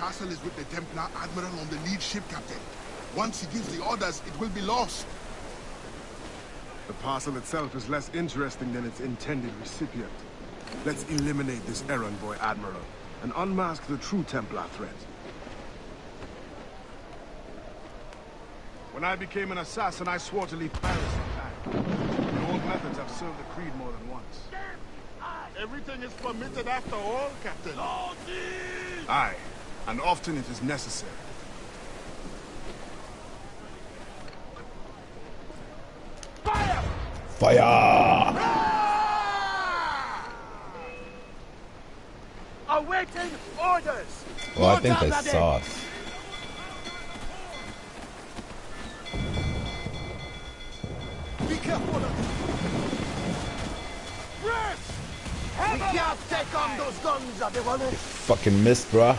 castle is with the Templar Admiral on the lead ship, Captain. Once he gives the orders, it will be lost. The parcel itself is less interesting than its intended recipient. Let's eliminate this errand boy, Admiral, and unmask the true Templar threat. When I became an assassin, I swore to leave Paris intact. The old methods have served the Creed more than once. Everything is permitted after all, Captain. Aye, and often it is necessary. Fire! Fire! Awaiting orders! Well, I think they saw us. Be careful! Press! We can't take on those guns, everyone! Fucking missed, bruh.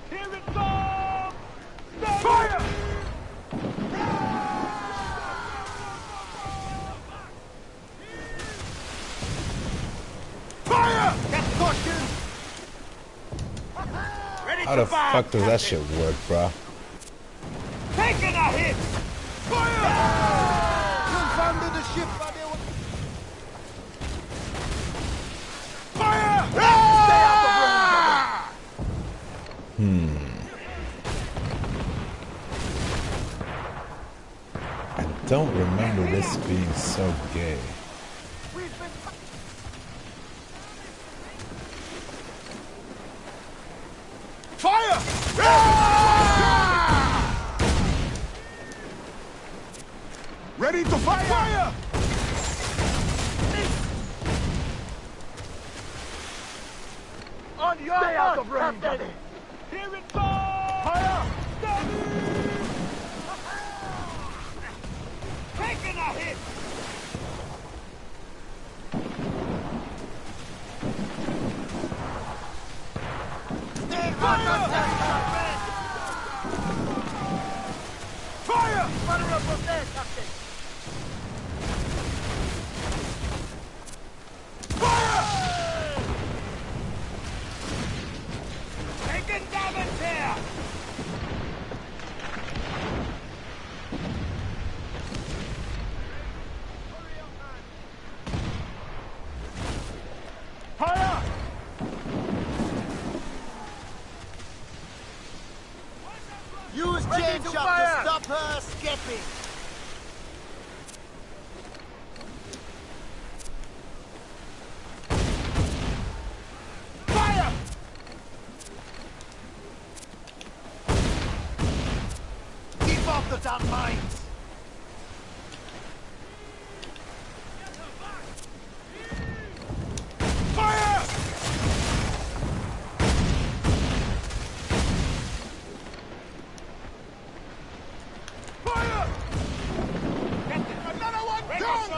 Here it comes! Fire! Fire! Get caution! How the fuck does that shit work, bruh? Taking a hit! Fire! Confounded the ship, fire! Stay out of range! I don't remember this being so gay. Fire! Ready to fire! Fire! On your mark, Captain! Here it goes! Fire! Taking a hit! Fire! Fire! Fire up from there, Captain! Fire! Taking damage here! Fire! Use chain shot to stop her escaping! Fire! Keep off the damn mines! Fire! Fire! Another one down!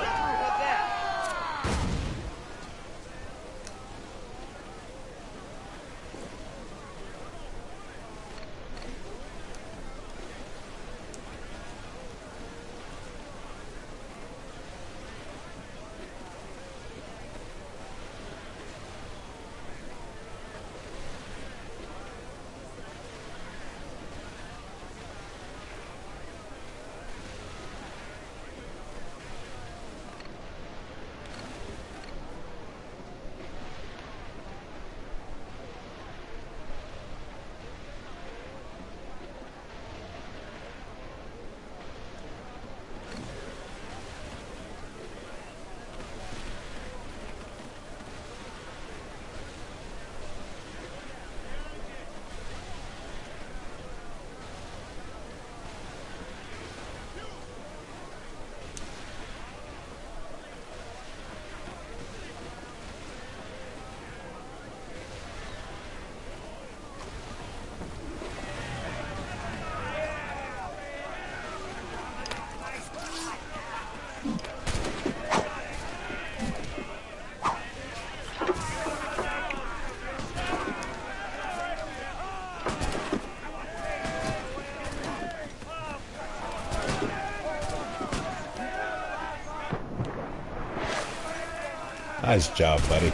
Nice job, buddy.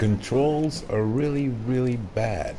controls are really, really bad.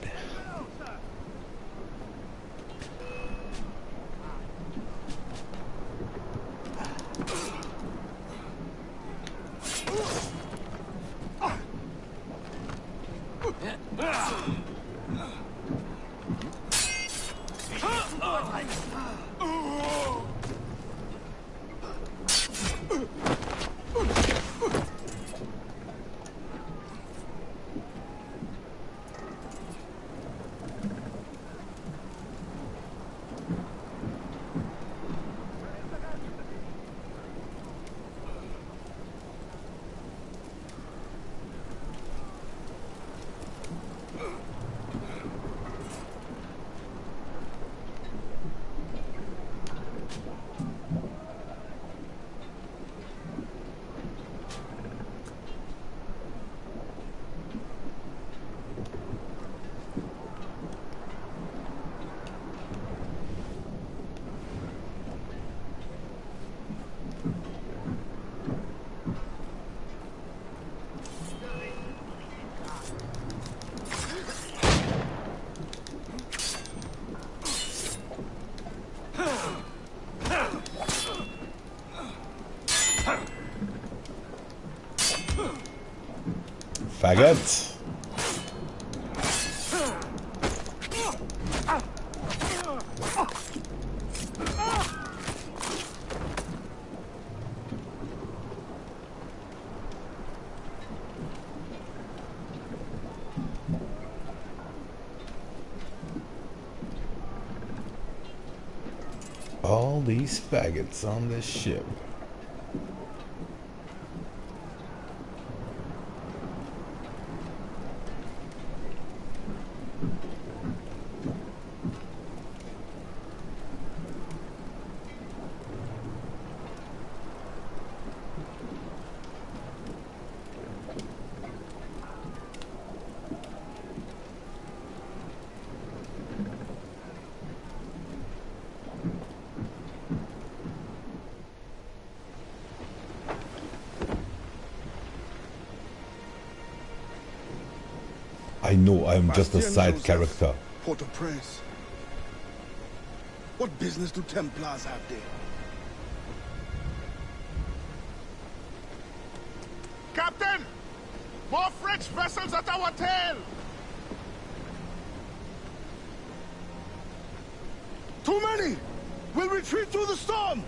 Faggot. All these faggots on this ship. I know I'm just a side character. Port-au-Prince. What business do Templars have there? Captain! More French vessels at our tail! Too many! We'll retreat through the storm!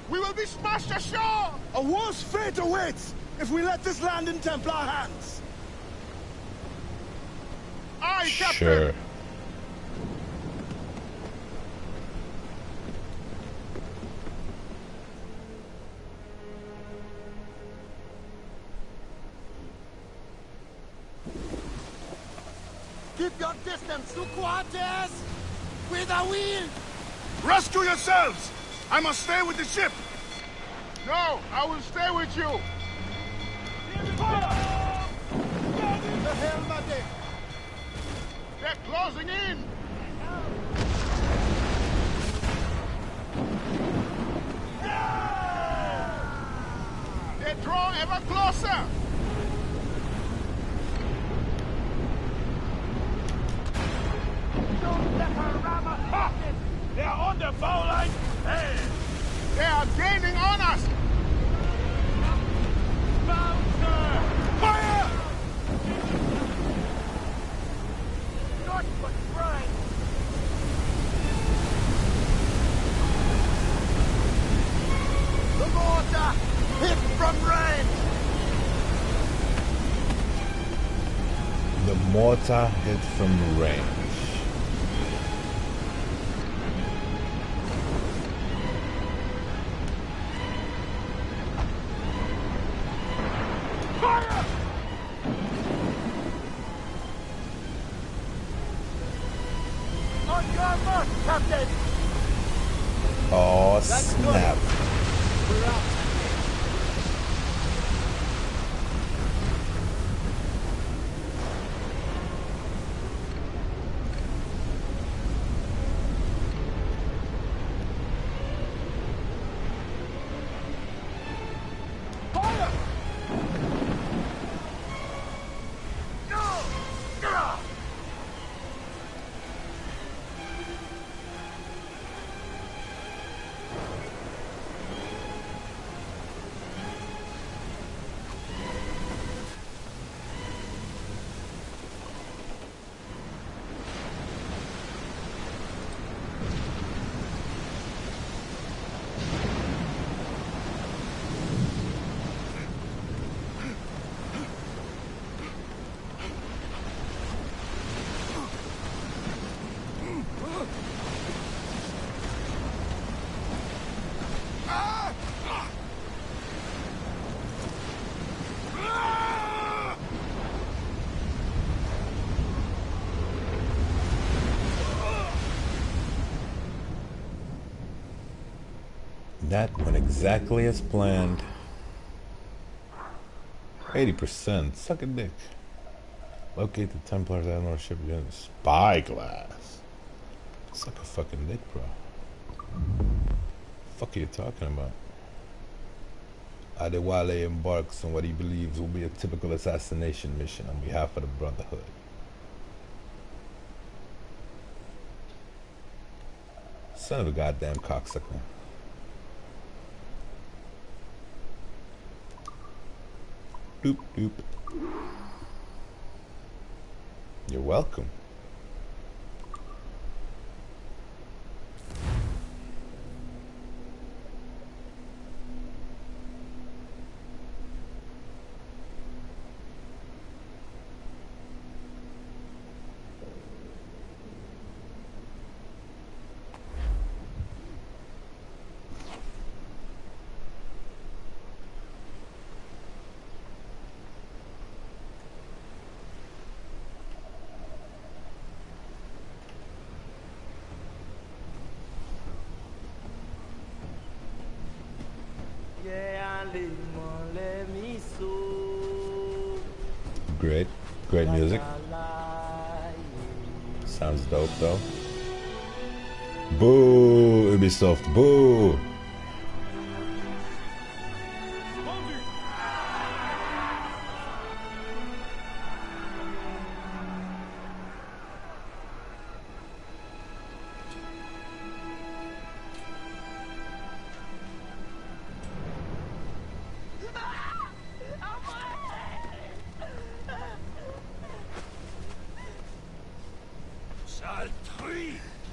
We will be smashed ashore! A worse fate awaits if we let this land in Templar hands! Aye, Captain! Sure. Keep your distance, two quarters! With a wheel! Rescue yourselves! I must stay with the ship! No, I will stay with you! Fire! The hell, buddy! They're closing in! They draw ever closer! Don't let her ram us! Ha! They're on the bow line! Hey! They are gaining on us! Bouncer! Fire! Northwood Brine! The mortar! Hit from range! The mortar hit from range. Fire! On your mark, Captain! Oh, That's snap. We're out. Fire! That went exactly as planned. 80%. Suck a dick. Locate the Templar's Admiral ship again. Spyglass. Suck a fucking dick, bro. Fuck are you talking about? Adewale embarks on what he believes will be a typical assassination mission on behalf of the Brotherhood. Son of a goddamn cocksucker. Doop doop. You're welcome. Great, great music. Sounds dope though. Boo, Ubisoft, boo!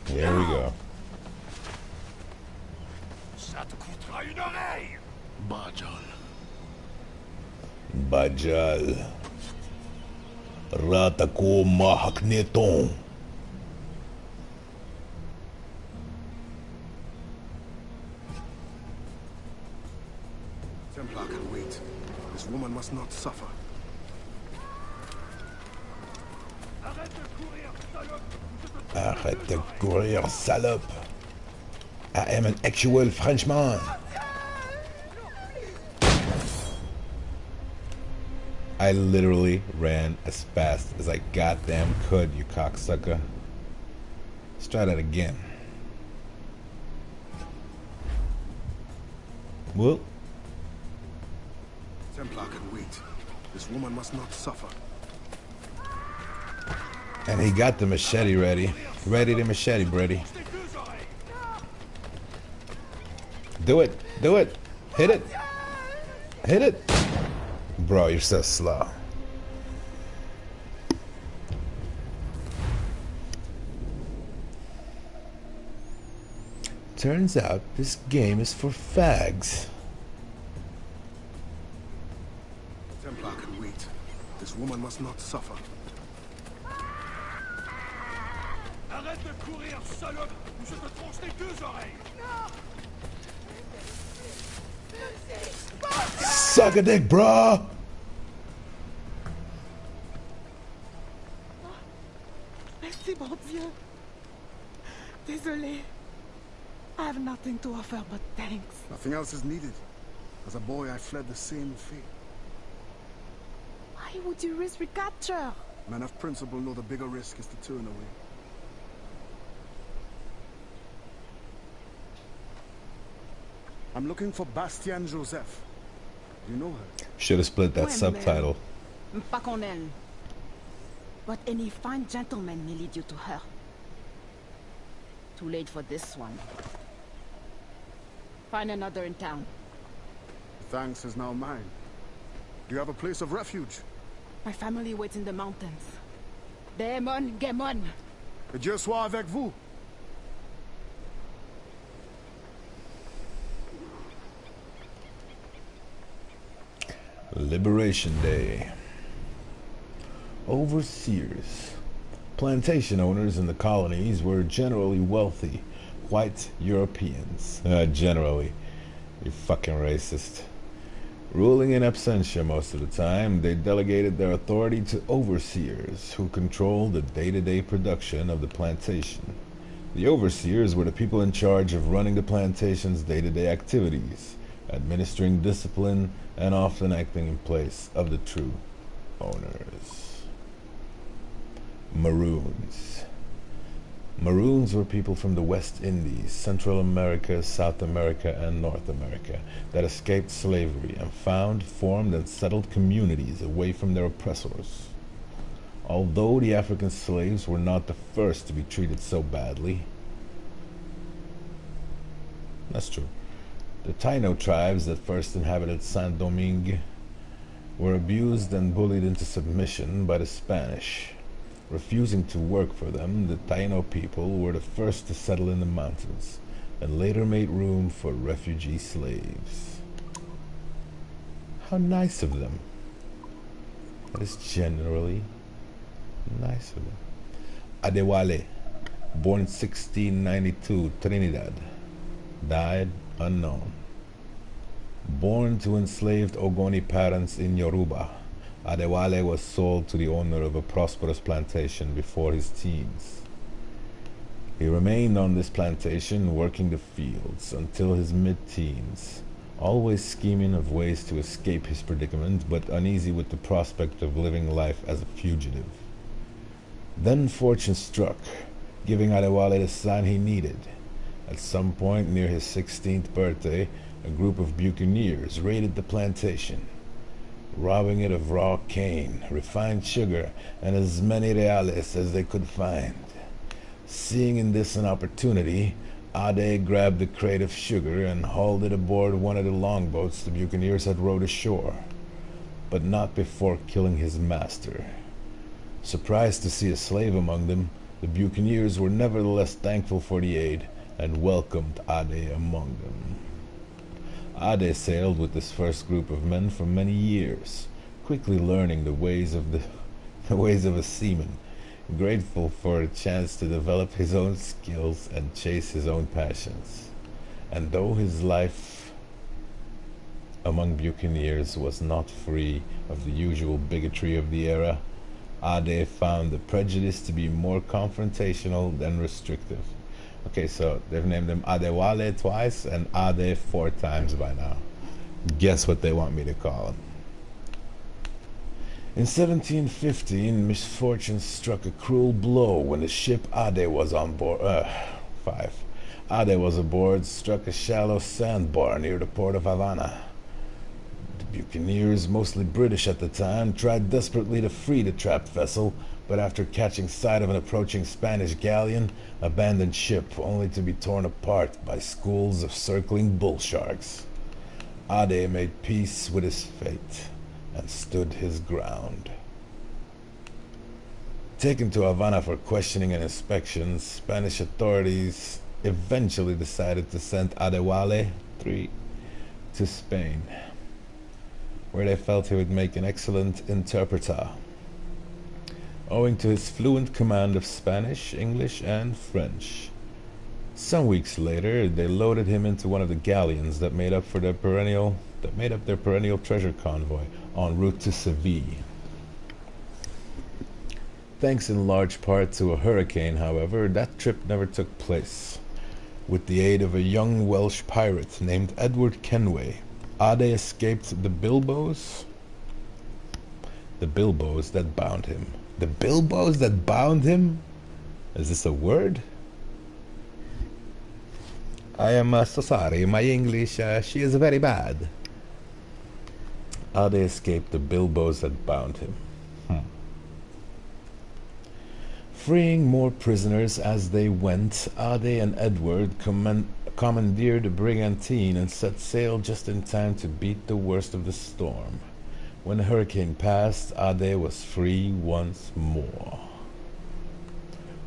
Here we go. Ça te coûtera une oreille. Bajal. Bajal. Ratako mahakneton. Templar can wait. This woman must not suffer. Arrête de courir, salope. Arrête de courir, salope. I am an actual Frenchman. I literally ran as fast as I goddamn could, you cocksucker. Let's try that again. Well, Templar can wait. This woman must not suffer. and he got the machete ready. Ready to machete, Brady. Do it. Do it. Hit it. Hit it. Bro, you're so slow. Turns out this game is for fags. Templar can wait. This woman must not suffer. Arrête de courir, salope, ou je te tranche les deux oreilles. Suck a dick, bro. Merci, bon Dieu. Désolé. I have nothing to offer but thanks. Nothing else is needed. As a boy, I fled the same fate. Why would you risk recapture? Men of principle know the bigger risk is to turn away. I'm looking for Bastien Joseph. Do you know her? Should have split that subtitle. Pas qu'on elle. But any fine gentleman may lead you to her. Too late for this one. Find another in town. Thanks is now mine. Do you have a place of refuge? My family waits in the mountains. Demon, Gemon. Que Dieu soit avec vous. Liberation Day. Overseers. Plantation owners in the colonies were generally wealthy, white Europeans. Generally. You fucking racist. Ruling in absentia most of the time, they delegated their authority to overseers who controlled the day-to-day production of the plantation. The overseers were the people in charge of running the plantation's day-to-day activities, administering discipline, and often acting in place of the true owners. Maroons. Maroons were people from the West Indies, Central America, South America, and North America that escaped slavery and found, formed, and settled communities away from their oppressors. Although the African slaves were not the first to be treated so badly, that's true. The Taino tribes that first inhabited Saint-Domingue were abused and bullied into submission by the Spanish. Refusing to work for them, the Taino people were the first to settle in the mountains, and later made room for refugee slaves. How nice of them. That is generally nice of them. Adewale, born 1692, Trinidad, died unknown. Born to enslaved Ogoni parents in Yoruba, Adewale was sold to the owner of a prosperous plantation before his teens. He remained on this plantation working the fields until his mid-teens, always scheming of ways to escape his predicament, but uneasy with the prospect of living life as a fugitive. Then fortune struck, giving Adewale the sign he needed. At some point near his 16th birthday, a group of buccaneers raided the plantation, robbing it of raw cane, refined sugar, and as many reales as they could find. Seeing in this an opportunity, Ade grabbed the crate of sugar and hauled it aboard one of the longboats the buccaneers had rowed ashore, but not before killing his master. Surprised to see a slave among them, the buccaneers were nevertheless thankful for the aid and welcomed Ade among them. Ade sailed with this first group of men for many years, quickly learning the ways of a seaman, grateful for a chance to develop his own skills and chase his own passions. And though his life among buccaneers was not free of the usual bigotry of the era, Ade found the prejudice to be more confrontational than restrictive. Okay, so they've named him Adewale twice and Ade 4 times by now. Guess what they want me to call him. In 1715, misfortune struck a cruel blow when the ship Ade was on board. Ade was aboard, struck a shallow sandbar near the port of Havana. The buccaneers, mostly British at the time, tried desperately to free the trapped vessel, but after catching sight of an approaching Spanish galleon, abandoned ship only to be torn apart by schools of circling bull sharks. Ade made peace with his fate and stood his ground. Taken to Havana for questioning and inspection, Spanish authorities eventually decided to send Adewale III to Spain, where they felt he would make an excellent interpreter, owing to his fluent command of Spanish, English, and French. Some weeks later, they loaded him into one of the galleons that made up their perennial treasure convoy en route to Seville. Thanks in large part to a hurricane, however, that trip never took place. With the aid of a young Welsh pirate named Edward Kenway, Ade escaped the bilboes that bound him. The bilboes that bound him? Is this a word? I am so sorry, my English, she is very bad. Ade escaped the bilboes that bound him. Freeing more prisoners as they went, Ade and Edward commandeered a brigantine and set sail just in time to beat the worst of the storm. When the hurricane passed, Ade was free once more.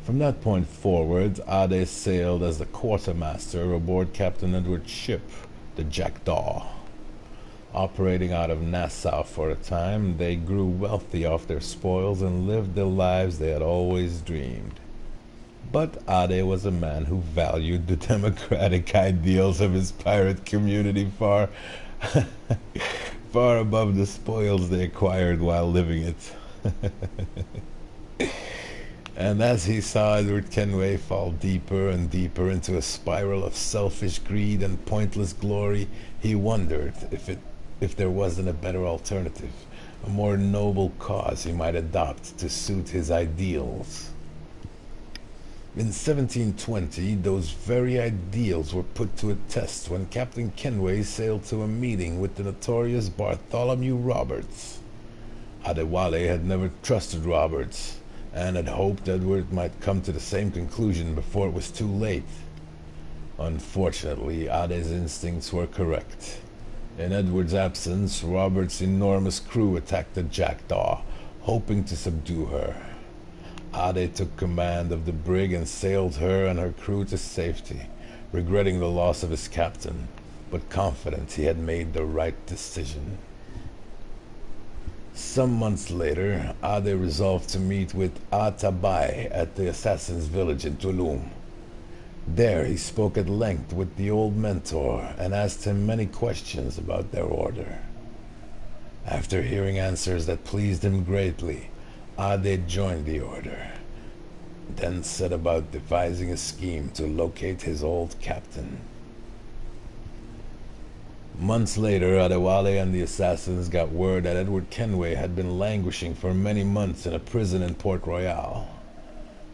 From that point forward, Ade sailed as the quartermaster aboard Captain Edward's ship, the Jackdaw. Operating out of Nassau for a time, they grew wealthy off their spoils and lived the lives they had always dreamed. But Ade was a man who valued the democratic ideals of his pirate community far above the spoils they acquired while living it. And as he saw Edward Kenway fall deeper and deeper into a spiral of selfish greed and pointless glory, he wondered if there wasn't a better alternative, a more noble cause he might adopt to suit his ideals. In 1720, those very ideals were put to a test when Captain Kenway sailed to a meeting with the notorious Bartholomew Roberts. Adewale had never trusted Roberts, and had hoped Edward might come to the same conclusion before it was too late. Unfortunately, Ade's instincts were correct. In Edward's absence, Robert's enormous crew attacked the Jackdaw, hoping to subdue her. Ade took command of the brig and sailed her and her crew to safety, regretting the loss of his captain, but confident he had made the right decision. Some months later, Ade resolved to meet with Atabai at the assassin's village in Tulum. There he spoke at length with the old mentor and asked him many questions about their order. After hearing answers that pleased him greatly, Ade joined the order, then set about devising a scheme to locate his old captain. Months later, Adewale and the assassins got word that Edward Kenway had been languishing for many months in a prison in Port Royal.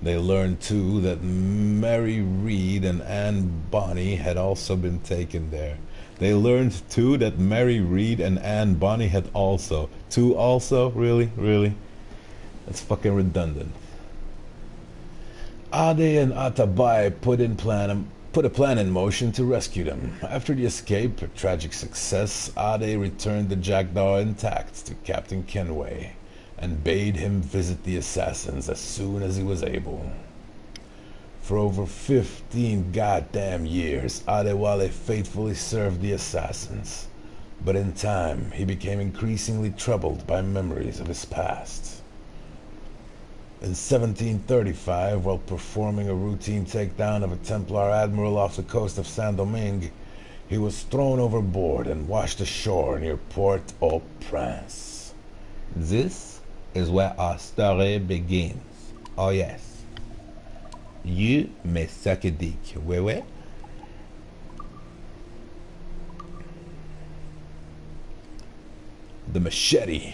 They learned, too, that Mary Reed and Anne Bonny had also been taken there. Really? That's fucking redundant. Ade and Atabai put a plan in motion to rescue them. After the escape, a tragic success, Ade returned the Jackdaw intact to Captain Kenway and bade him visit the assassins as soon as he was able. For over 15 goddamn years, Adewale faithfully served the assassins, but in time he became increasingly troubled by memories of his past. In 1735, while performing a routine takedown of a Templar admiral off the coast of Saint-Domingue, he was thrown overboard and washed ashore near Port-au-Prince. This is where our story begins. Oh yes. You may suck a dick. Ouais. The machete.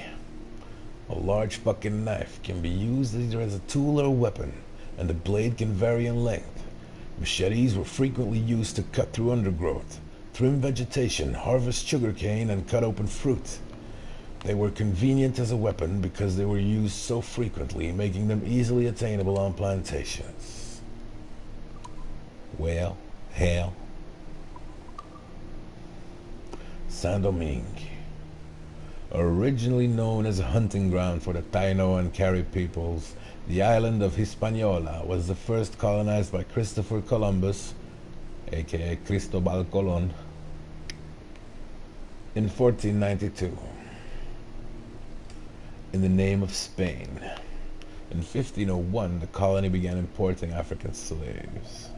A large fucking knife can be used either as a tool or a weapon, and the blade can vary in length. Machetes were frequently used to cut through undergrowth, trim vegetation, harvest sugarcane, and cut open fruit. They were convenient as a weapon because they were used so frequently, making them easily attainable on plantations. Well, hell. Saint-Domingue. Originally known as a hunting ground for the Taino and Cari peoples, the island of Hispaniola was the first colonized by Christopher Columbus, aka Cristobal Colon, in 1492, in the name of Spain. In 1501, the colony began importing African slaves.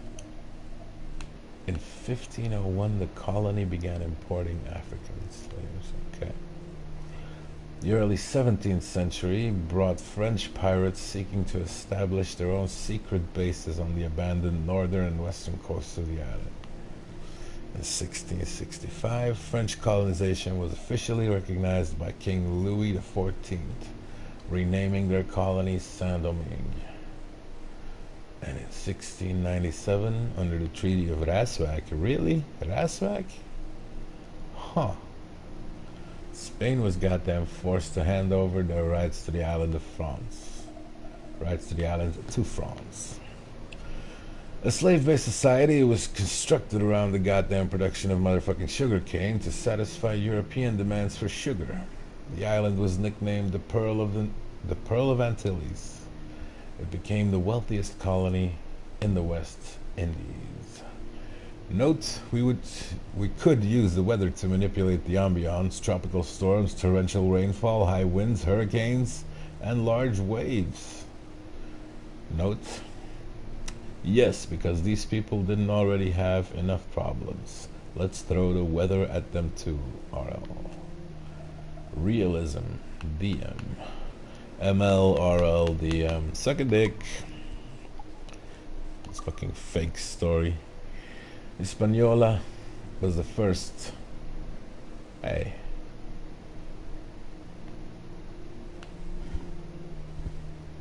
In 1501, the colony began importing African slaves. Okay. The early 17th century brought French pirates seeking to establish their own secret bases on the abandoned northern and western coasts of the island. In 1665, French colonization was officially recognized by King Louis XIV, renaming their colony Saint-Domingue. And in 1697, under the Treaty of Ryswick, really? Ryswick? Huh. Spain was goddamn forced to hand over their rights to the island of France. Rights to the island to France. A slave-based society was constructed around the goddamn production of motherfucking sugar cane to satisfy European demands for sugar. The island was nicknamed the Pearl of Antilles. It became the wealthiest colony in the West Indies. Note, we could use the weather to manipulate the ambiance: tropical storms, torrential rainfall, high winds, hurricanes, and large waves. Note, yes, because these people didn't already have enough problems. Let's throw the weather at them too, RL. Realism, DM. ML, RL, DM. Suck a dick. This fucking fake story. Hispaniola was the first. Hey.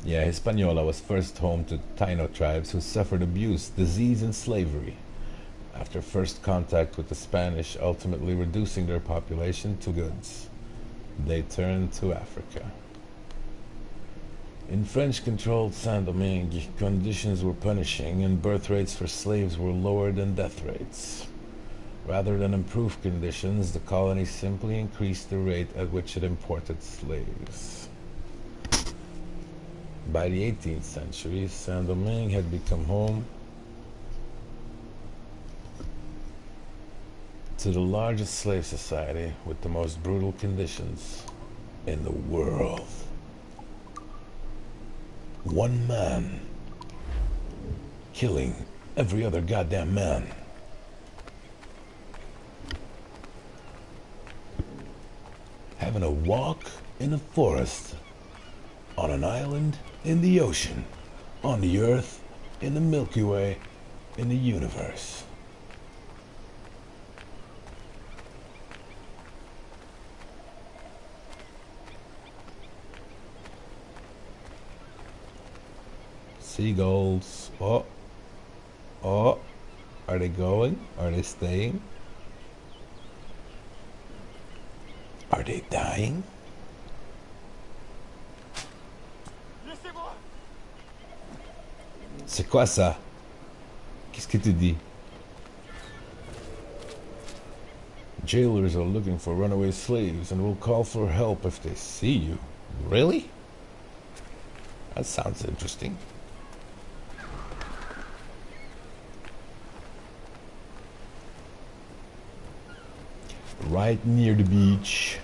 Yeah, Hispaniola was first home to Taino tribes who suffered abuse, disease, and slavery. After first contact with the Spanish ultimately reducing their population to goods, they turned to Africa. In French-controlled Saint-Domingue, conditions were punishing and birth rates for slaves were lower than death rates. Rather than improve conditions, the colony simply increased the rate at which it imported slaves. By the 18th century, Saint-Domingue had become home to the largest slave society with the most brutal conditions in the world. One man killing every other goddamn man. Having a walk in a forest, on an island, in the ocean, on the earth, in the Milky Way, in the universe. Seagulls. Oh. Oh. Are they going? Are they staying? Are they dying? Laissez-moi! C'est quoi ça? Qu'est-ce que tu dis? Jailers are looking for runaway slaves and will call for help if they see you. Really? That sounds interesting. Right near the beach.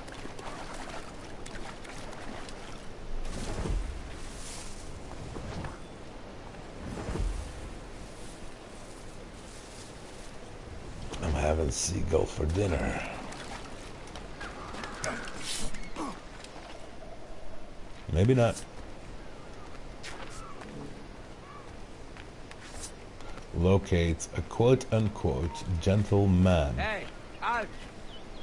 I'm having seagull for dinner. Maybe not. Locate a quote-unquote gentleman. Hey, Alp!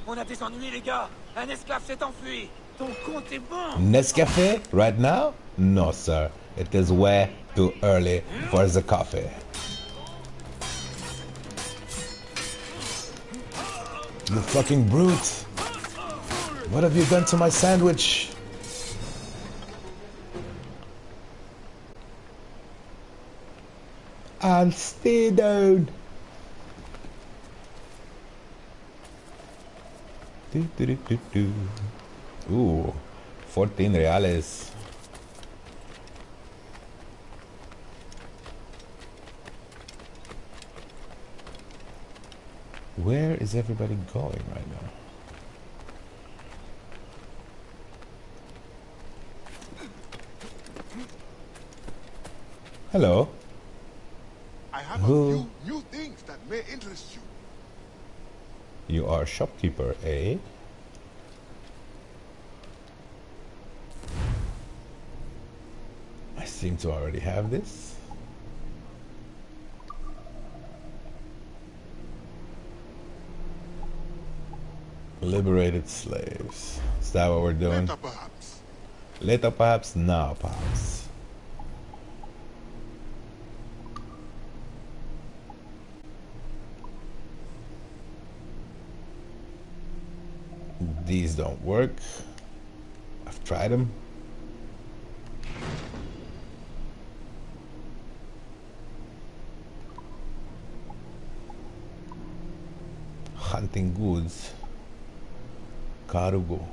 On a des ennuis, les gars! Un esclave s'est enfui! Ton compte est bon! Nescafe right now? No, sir. It is way too early for the coffee. You fucking brute! What have you done to my sandwich? I'll stay down. Ooh, 14 reales. Where is everybody going right now? Hello. I have a few new things that may interest you. You are a shopkeeper, eh? I seem to already have this. Liberated slaves. Is that what we're doing? Later, perhaps. Later, perhaps. Now, perhaps. These don't work. I've tried them. Hunting goods. Cargo.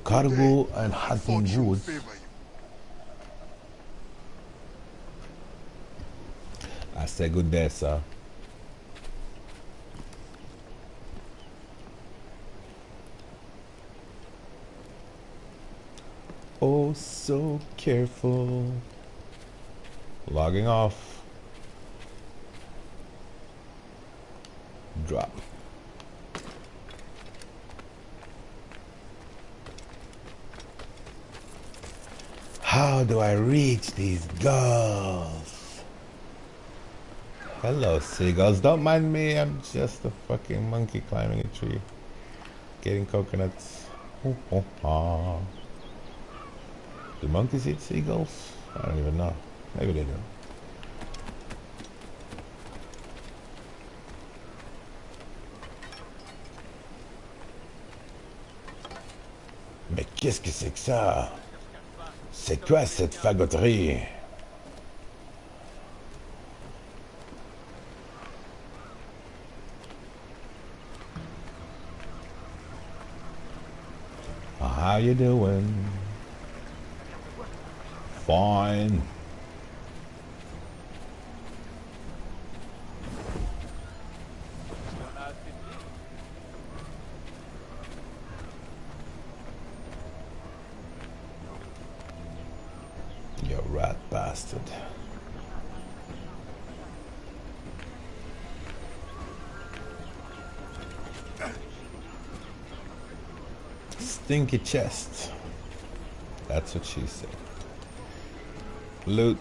Cargo and hunting Fortune goods. favor you. I say good day, sir. Oh, so careful. Logging off. Drop. How do I reach these goals? Hello, seagulls. Don't mind me. I'm just a fucking monkey climbing a tree, getting coconuts. Do monkeys eat seagulls? I don't even know. Maybe they do. Mais qu'est-ce que c'est que ça? C'est quoi cette fagoterie? How you doing? Fine. You rat bastard. Stinky chest. That's what she said. Loot.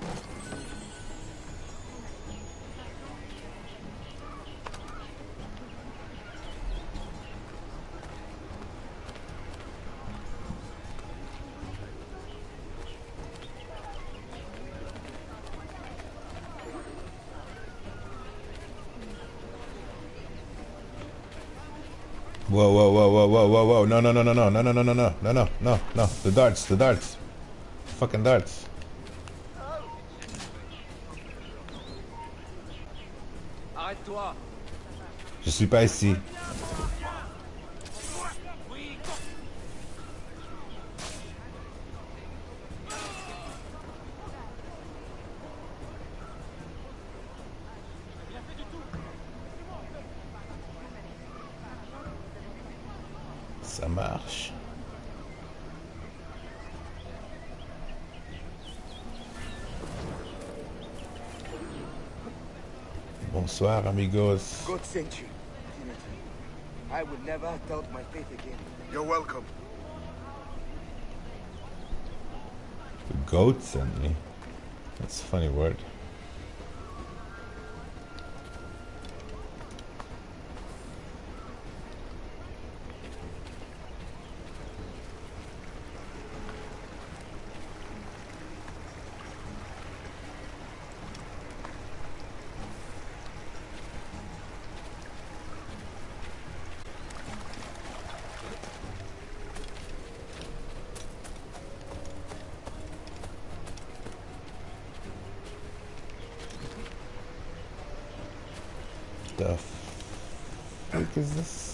Whoa, whoa, whoa, whoa, whoa, whoa, whoa. No, no, no, no, no, no, no, no, no, no, no, no, no, no. The darts, the darts. Fucking darts. Arrête-toi. Je suis pas ici. Ça marche. Bonsoir, amigos. God sent you, Trinity. I would never doubt my faith again. You're welcome. The goat sent me. That's a funny word. The fuck is this?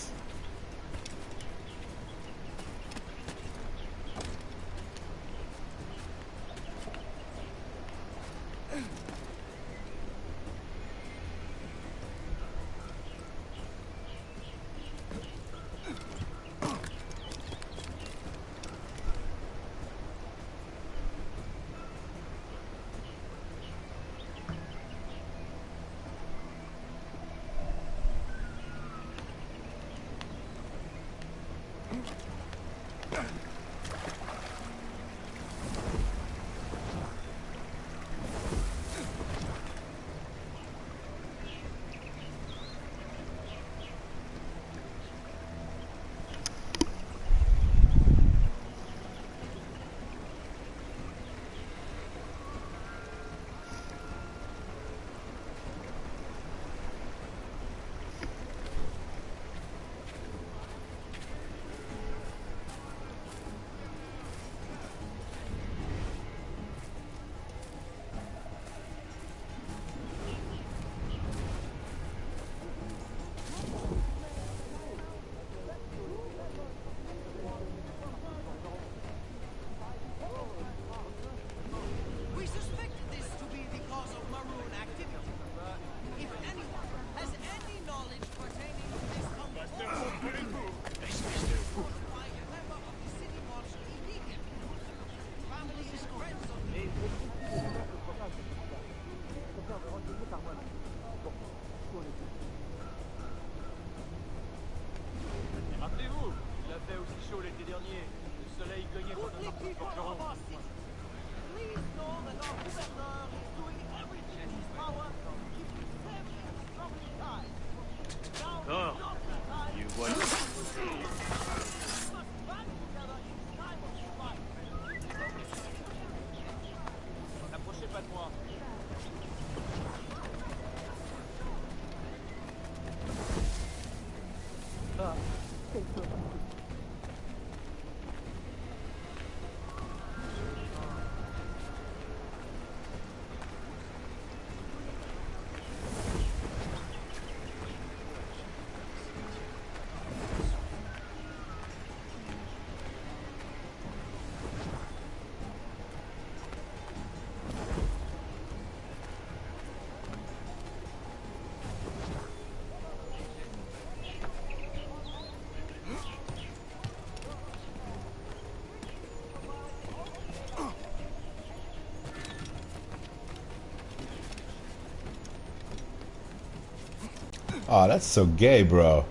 Oh, that's so gay, bro.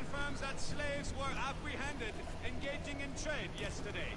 Confirms that slaves were apprehended engaging in trade yesterday.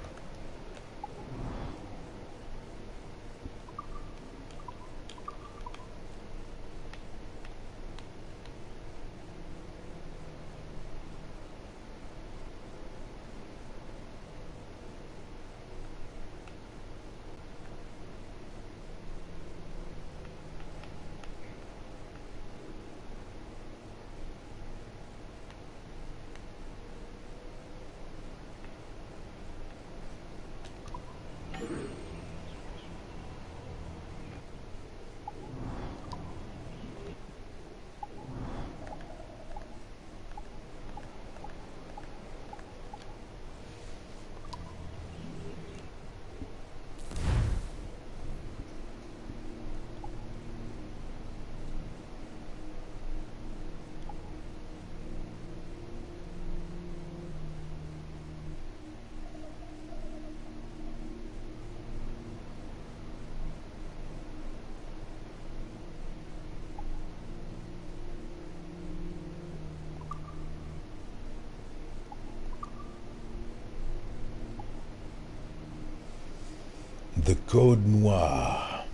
The Code Noir.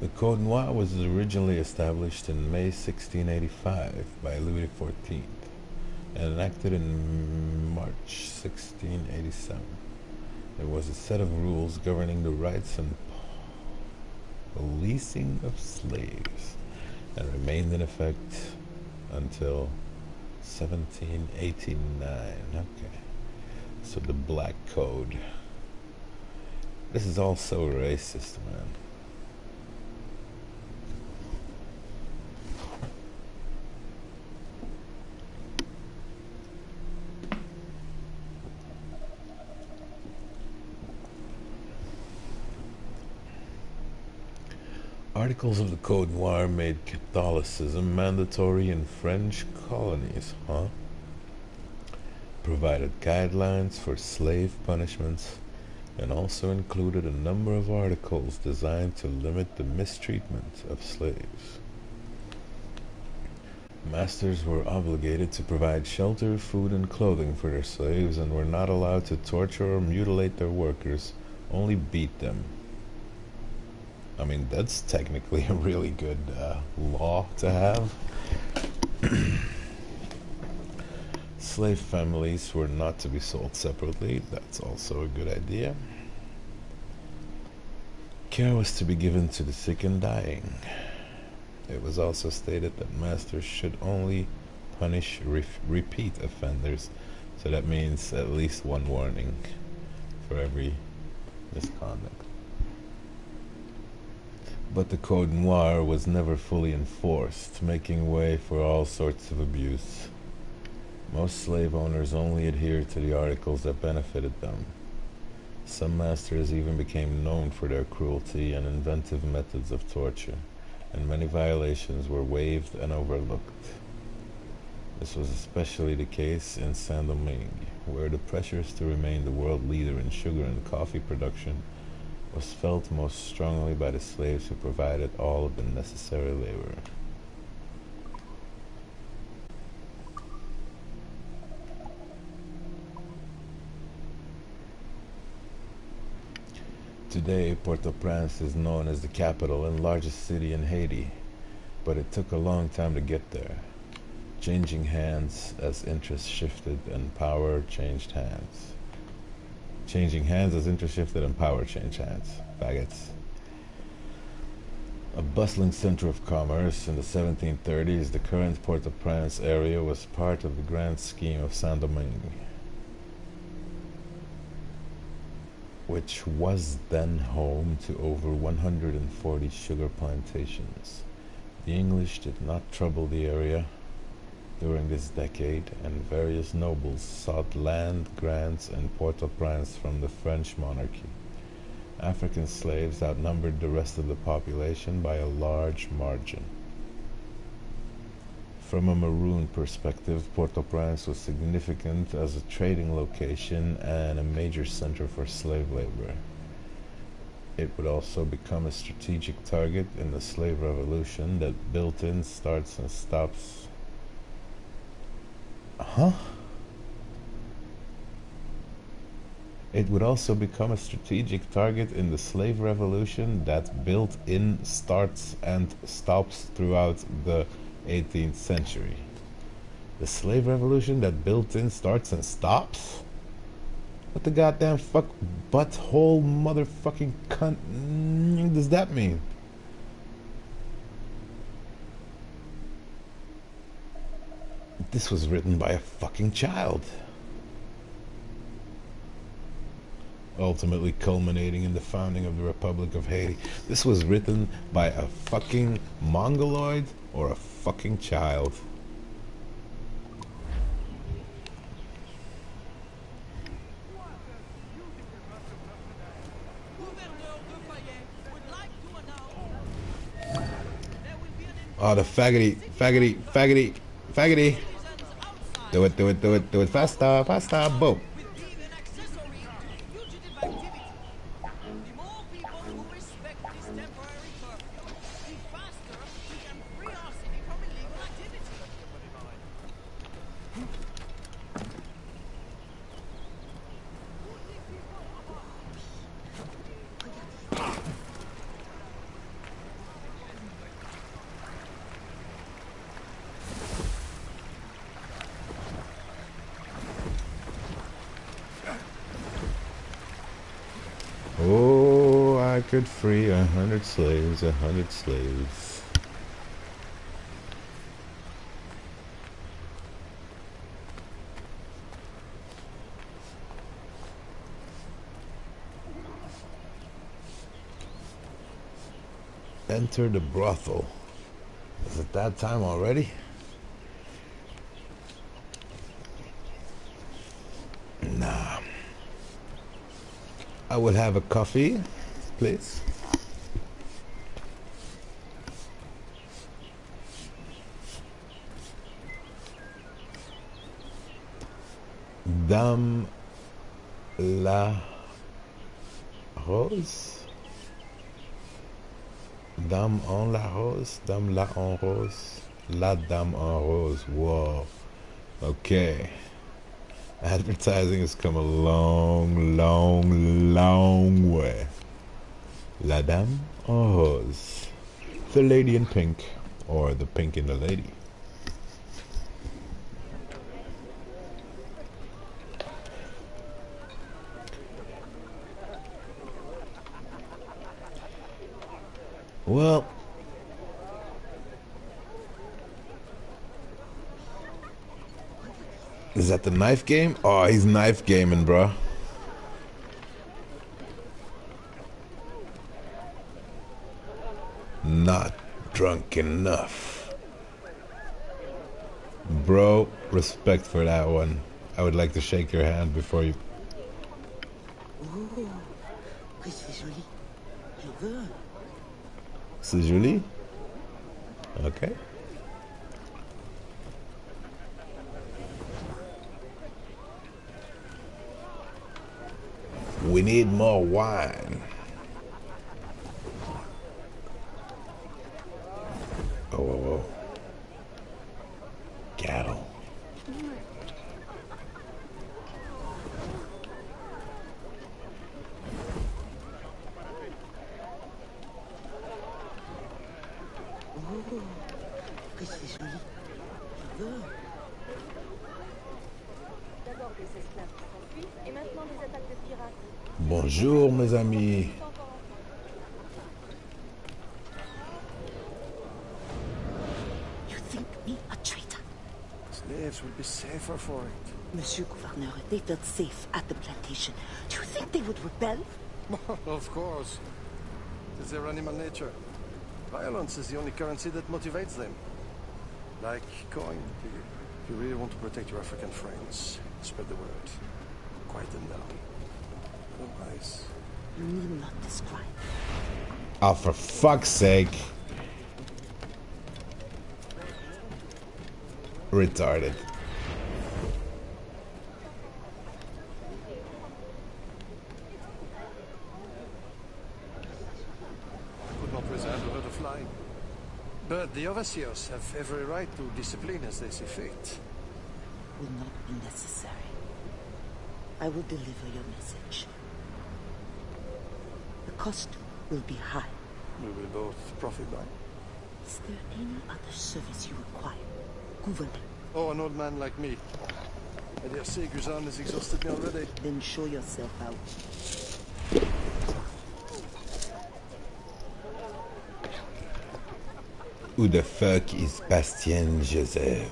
The Code Noir was originally established in May 1685 by Louis XIV and enacted in March 1687. It was a set of rules governing the rights and policing of slaves and remained in effect until 1789. Okay. So the Black Code. This is all so racist, man. Articles of the Code Noir made Catholicism mandatory in French colonies, huh? Provided guidelines for slave punishments and also included a number of articles designed to limit the mistreatment of slaves. Masters were obligated to provide shelter, food, and clothing for their slaves and were not allowed to torture or mutilate their workers, only beat them. I mean, that's technically a really good law to have. Slave families were not to be sold separately. That's also a good idea. Care was to be given to the sick and dying. It was also stated that masters should only punish repeat offenders. So that means at least one warning for every misconduct. But the Code Noir was never fully enforced, making way for all sorts of abuse. Most slave owners only adhered to the articles that benefited them. Some masters even became known for their cruelty and inventive methods of torture, and many violations were waived and overlooked. This was especially the case in Saint-Domingue, where the pressures to remain the world leader in sugar and coffee production was felt most strongly by the slaves who provided all of the necessary labor. Today, Port-au-Prince is known as the capital and largest city in Haiti, but it took a long time to get there, changing hands as interests shifted and power changed hands. Changing hands as interest shifted and power changed hands. Faggots. A bustling center of commerce in the 1730s, the current Port-au-Prince area was part of the grand scheme of Saint-Domingue, which was then home to over 140 sugar plantations. The English did not trouble the area during this decade, and various nobles sought land grants in Port-au-Prince from the French monarchy. African slaves outnumbered the rest of the population by a large margin. From a Maroon perspective, Port-au-Prince was significant as a trading location and a major center for slave labor. It would also become a strategic target in the slave revolution that built in starts and stops. It would also become a strategic target in the slave revolution that built in starts and stops throughout the 18th century. The slave revolution that built in starts and stops? What the goddamn fuck butthole motherfucking cunt does that mean? This was written by a fucking child. Ultimately culminating in the founding of the Republic of Haiti. This was written by a fucking mongoloid or a fucking child. Oh, the faggoty. Do it faster, boom. Oh, I could free 100 slaves, 100 slaves. Enter the brothel. Is it that time already? Nah. I would have a coffee, please. Dame la rose? Dame en la rose? Dame la en rose? La dame en rose. Whoa. Okay. Advertising has come a long, long, long way. La dame en rose. The lady in pink. Or the pink in the lady. Well, is that the knife game? Oh, he's knife gaming, bro. Not drunk enough. Bro, respect for that one. I would like to shake your hand before you... Oh, que c'est joli. Je veux. C'est joli? Okay. We need more wine. Oh, whoa, whoa. Cattle. Que c'est joli. Je veux. D'abord des esclaves qui s'enfuient, et maintenant des attaques de pirates. Bonjour, mes amis. You think me a traitor? Slaves will be safer for it. Monsieur Gouverneur, they felt safe at the plantation. Do you think they would rebel? Of course. It is their animal nature. Violence is the only currency that motivates them. Like coin. If you really want to protect your African friends, spread the word. Quiet them down. Otherwise... You need not describe. Oh, for fuck's sake. Retarded. I could not resent a herd of flying. But the overseers have every right to discipline as they see fit. Will not be necessary. I will deliver your message. The cost will be high. We will both profit by. Is there any other service you require, Gouverneur? Oh, an old man like me. I dare say Guzan has exhausted me already. Then show yourself out. Who the fuck is Bastien Joseph?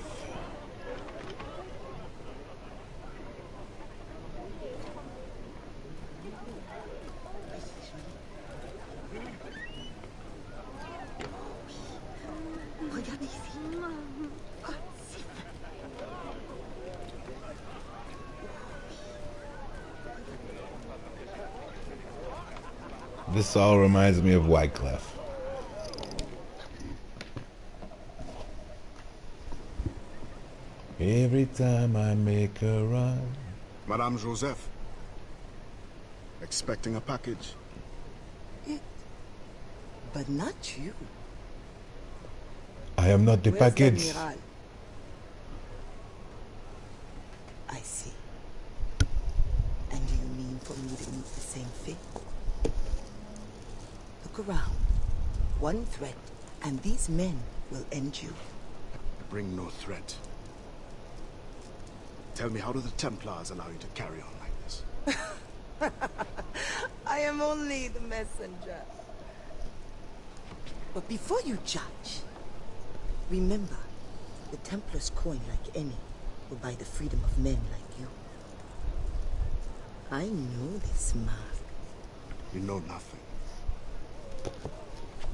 Regardez ici. Ah, c'est vrai. This all reminds me of Wyclef. Every time I make a run. Madame Joseph. Expecting a package. But not you. I am not the Where's package. Admiral? I see. And do you mean for me to meet the same fate? Look around. One threat, and these men will end you. Bring no threat. Tell me, how do the Templars allow you to carry on like this? I am only the messenger. But before you judge, remember, the Templars' coin, like any, will buy the freedom of men like you. I know this mark. You know nothing.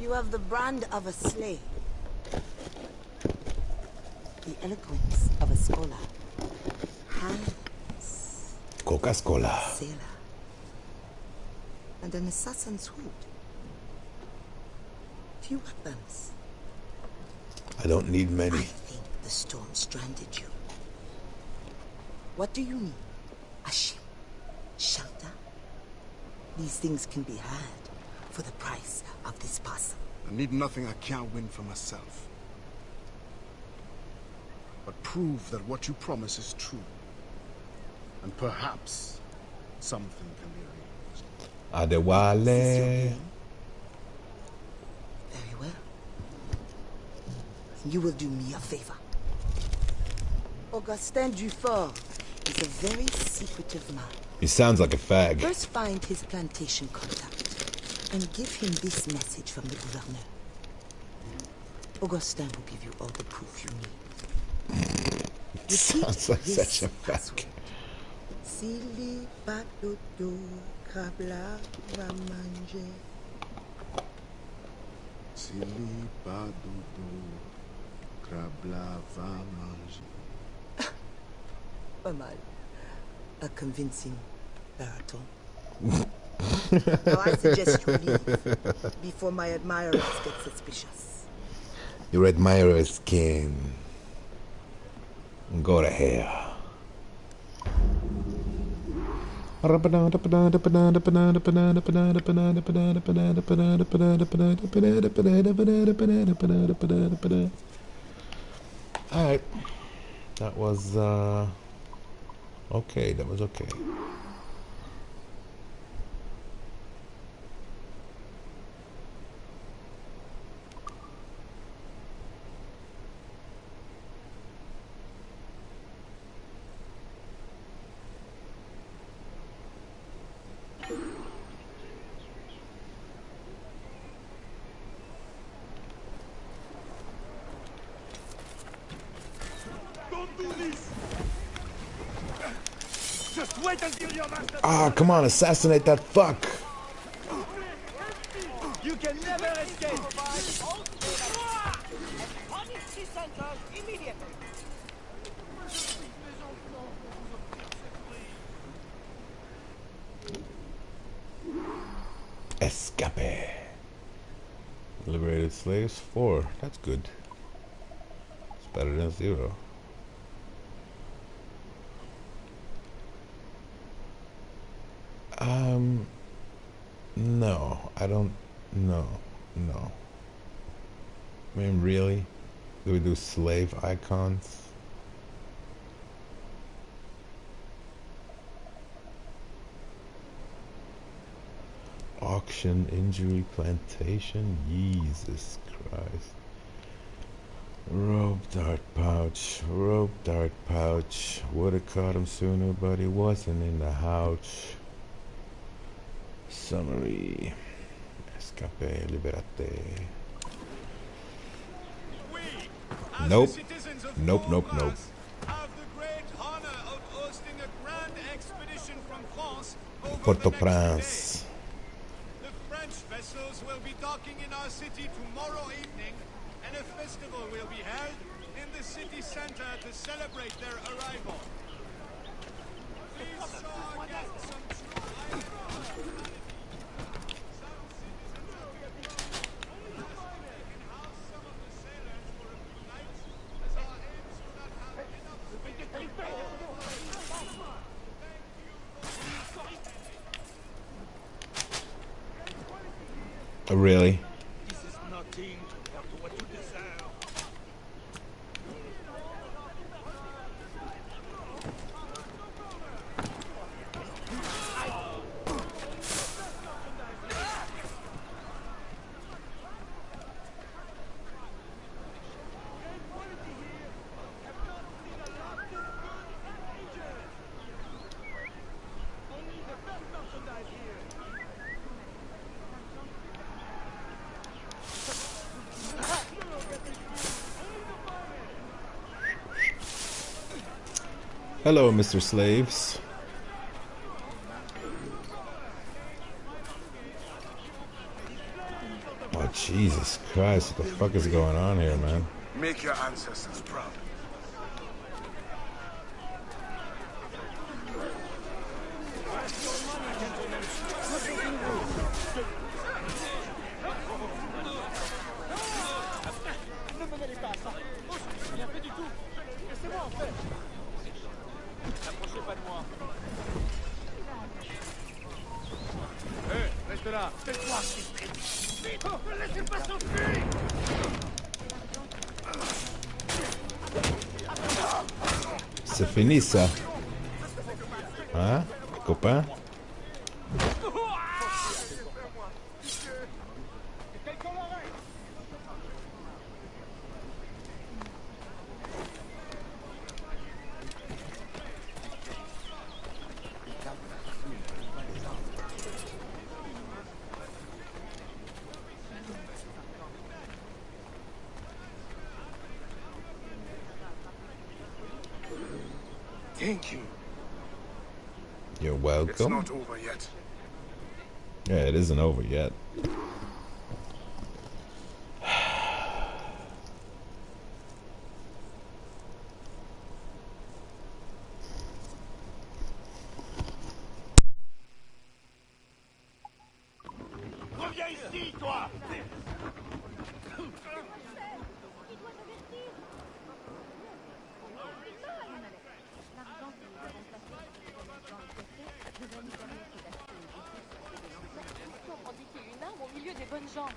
You have the brand of a slave. The eloquence of a scholar. Hands. Coca-Cola. Sailor. And an assassin's hood. Few weapons. I don't need I many. think the storm stranded you. What do you need? Ashim, shelter. These things can be had for the price of this parcel. I need nothing I can't win for myself. But prove that what you promise is true. And perhaps something can be arranged. Adewale. Very well. You will do me a favor. Augustin Dufort is a very secretive man. He sounds like a fag. First find his plantation contact and give him this message from the gouverneur. Augustin will give you all the proof you need. Sounds like such a fag. Sili patoto krabla va manger. Sili padodo, krabla va manger. Pas mal. A convincing baritone. Now I suggest you leave before my admirers get suspicious. Your admirer's can go to hell. Alright. That was okay, that was okay. Just wait until your master. Ah, come on, assassinate that fuck. You can never escape. Escape. Liberated slaves 4. That's good. It's better than 0. No, I don't. No. I mean, really? Do we do slave icons? Auction, injury, plantation. Jesus Christ. Rope dart pouch. Would've caught him sooner, but he wasn't in the house. Summary. Escape, liberate. Nope. Nope. Have the great honor of hosting a grand expedition from France over Port-au-Prince. The French vessels will be docking in our city tomorrow evening, and a festival will be held in the city center to celebrate their arrival. Please show our guests some true Irish hospitality. Some citizens of the people can house some of the sailors for a few nights, as our aims do not have enough space for all. Really? This is nothing compared to what you deserve. Hello, Mr. Slaves. Oh, Jesus Christ. What the fuck is going on here, man? Make your ancestors proud. là. Fais-toi assister. Vite, ne laissez pas s'enfuir. C'est fini ça. Hein, copain? Thank you. You're It's welcome. not over yet. Yeah, it isn't over yet. Reviens ici, toi. On dit qu'il y a une arme au milieu des bonnes gens.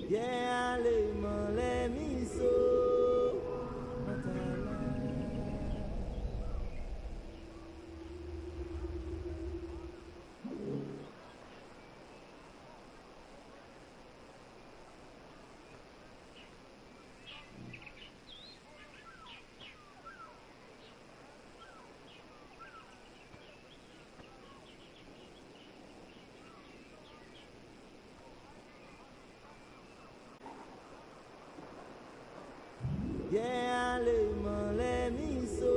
Yeah, les mains, les miso. Yeah, les mains, les miso.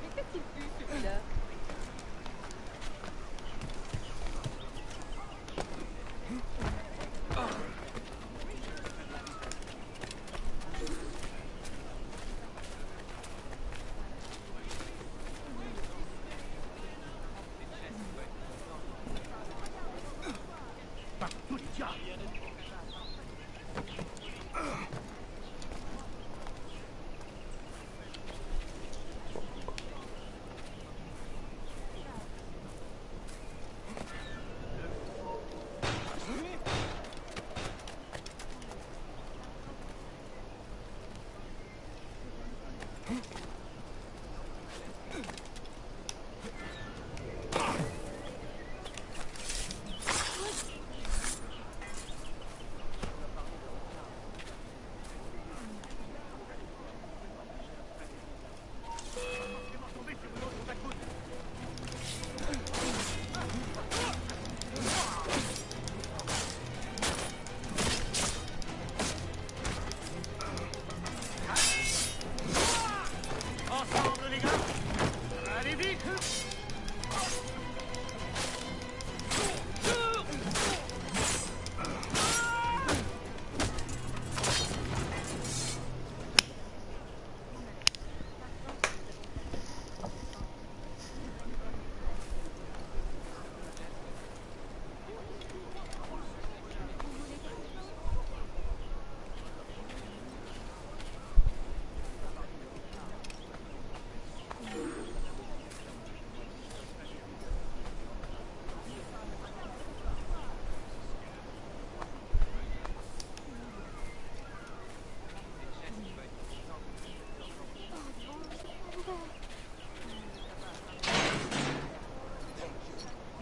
Mais qu'a-t-il vu, celui-là? Par tous les diables.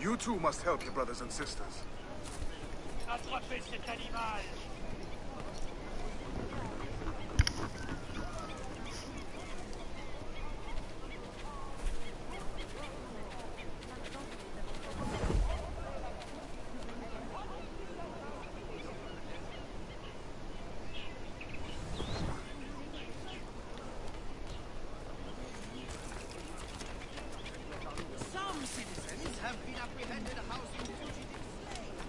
You too must help your brothers and sisters. Attrapez cet animal! Some citizens have been apprehended housing fugitive slaves.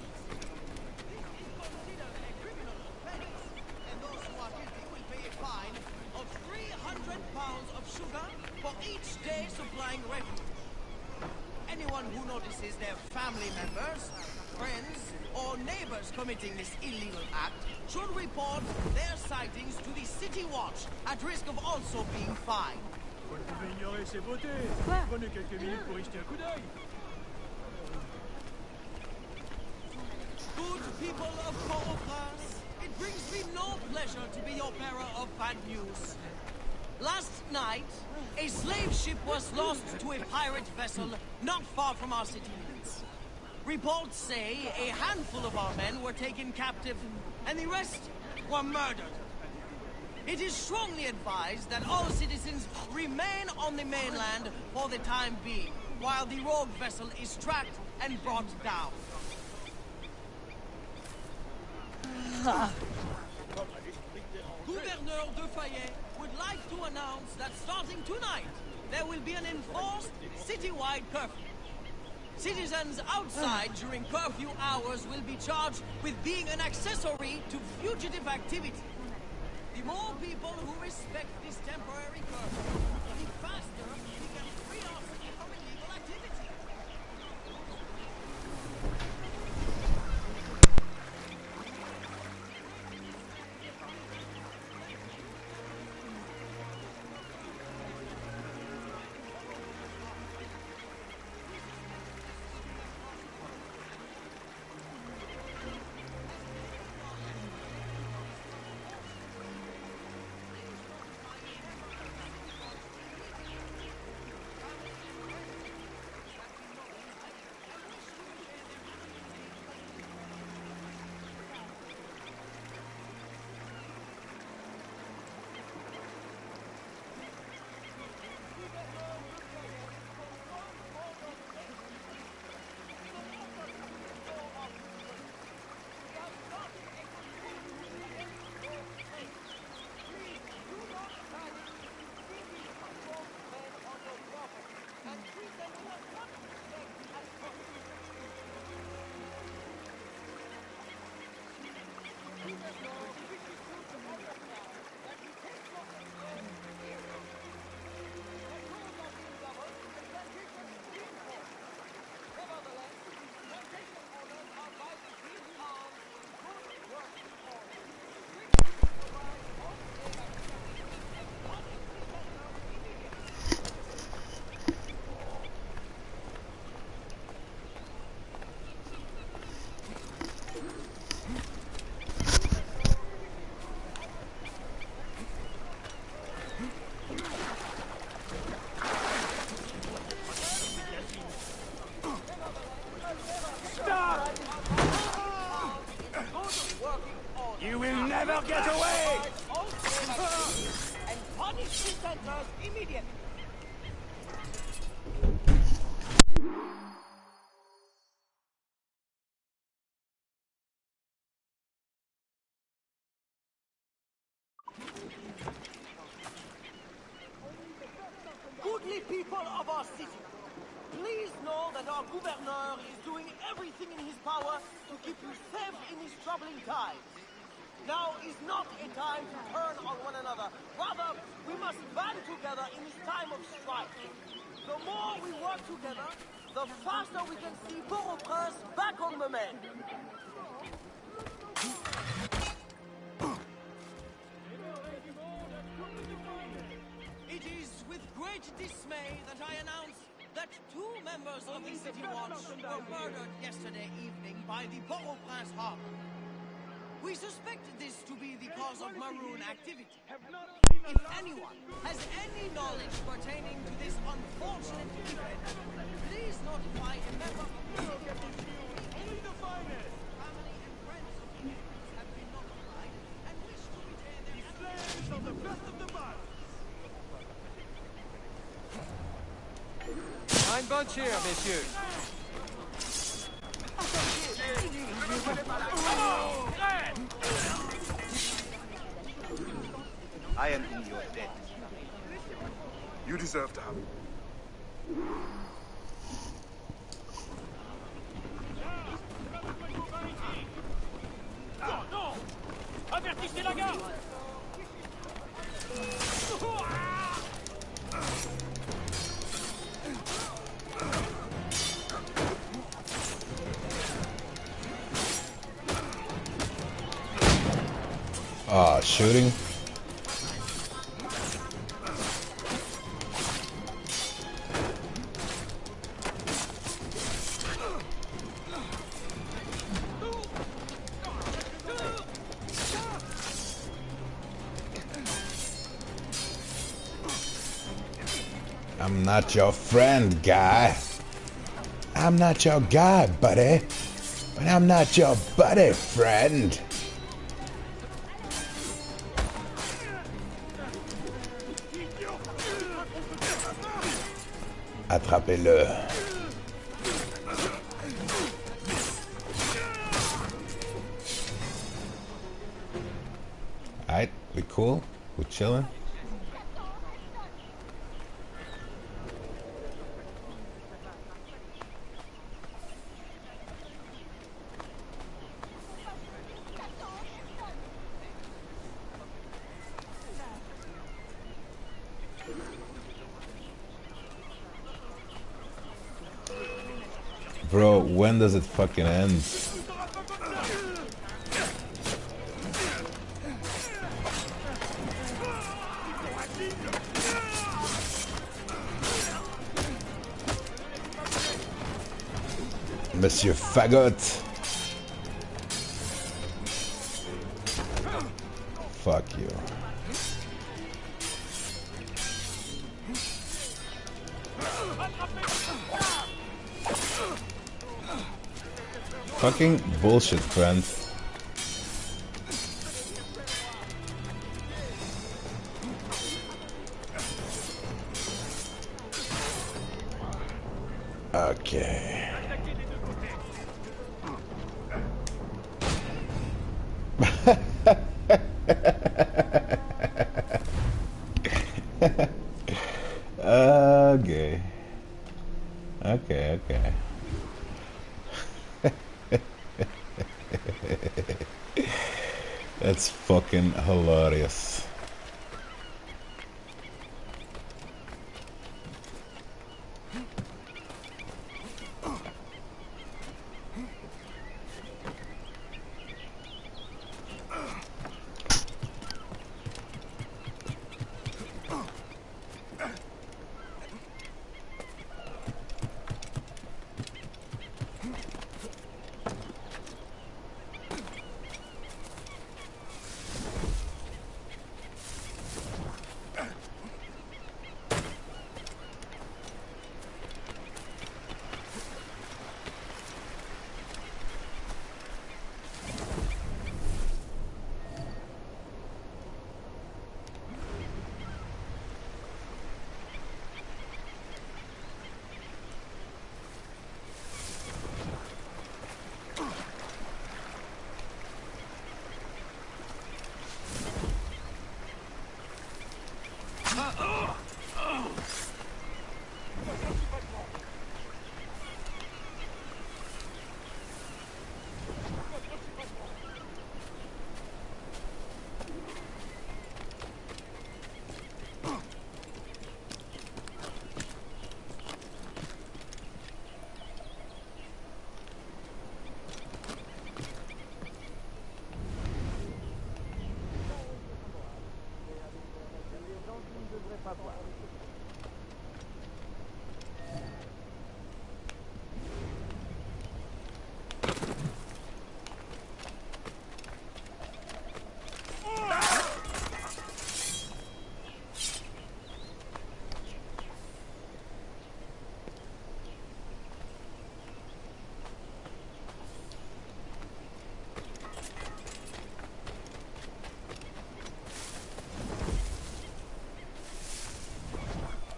This is considered a criminal offense, and those who are guilty will pay a fine of 300 pounds of sugar for each day supplying refuge. Anyone who notices their family members, friends, or neighbors committing this illegal act should report their sightings to the City Watch, at risk of also being fined. Vous ne pouvez ignorer ces beautés. Prenez quelques minutes pour y jeter un coup d'œil. Good people of Port-au-Prince, it brings me no pleasure to be your bearer of bad news. Last night, a slave ship was lost to a pirate vessel not far from our city limits. Reports say a handful of our men were taken captive, and the rest were murdered. It is strongly advised that all citizens remain on the mainland for the time being, while the rogue vessel is tracked and brought down. Gouverneur de Fayet would like to announce that starting tonight, there will be an enforced citywide curfew. Citizens outside during curfew hours will be charged with being an accessory to fugitive activity. The more people who respect this temporary curfew, the faster we can free our city from illegal activity. You will never get away! And punish the centers immediately. Goodly people of our city, please know that our gouverneur is doing everything in his power to keep you safe in these troubling times. Now is not a time to turn on one another. Rather, we must band together in this time of strife. The more we work together, the faster we can see Port-au-Prince back on the mend. It is with great dismay that I announce that 2 members of the City Watch were murdered yesterday evening by the Port-au-Prince harbor. We suspect this to be the cause of maroon activity. If anyone has any knowledge pertaining to this unfortunate event, please notify a member of the Fine bunch here, messieurs. I am in your debt. You deserve to have it. Non, non! Avertissez la garde! Ah, shooting. I'm not your friend, guy. I'm not your guy, buddy. But I'm not your buddy, friend. Attrapez-le. Alright, we cool? We chilling? Bro, when does it fucking end? Monsieur Fagot. Fuck you. Fucking bullshit, friend. Okay. Okay. Okay, okay. That's fucking hilarious.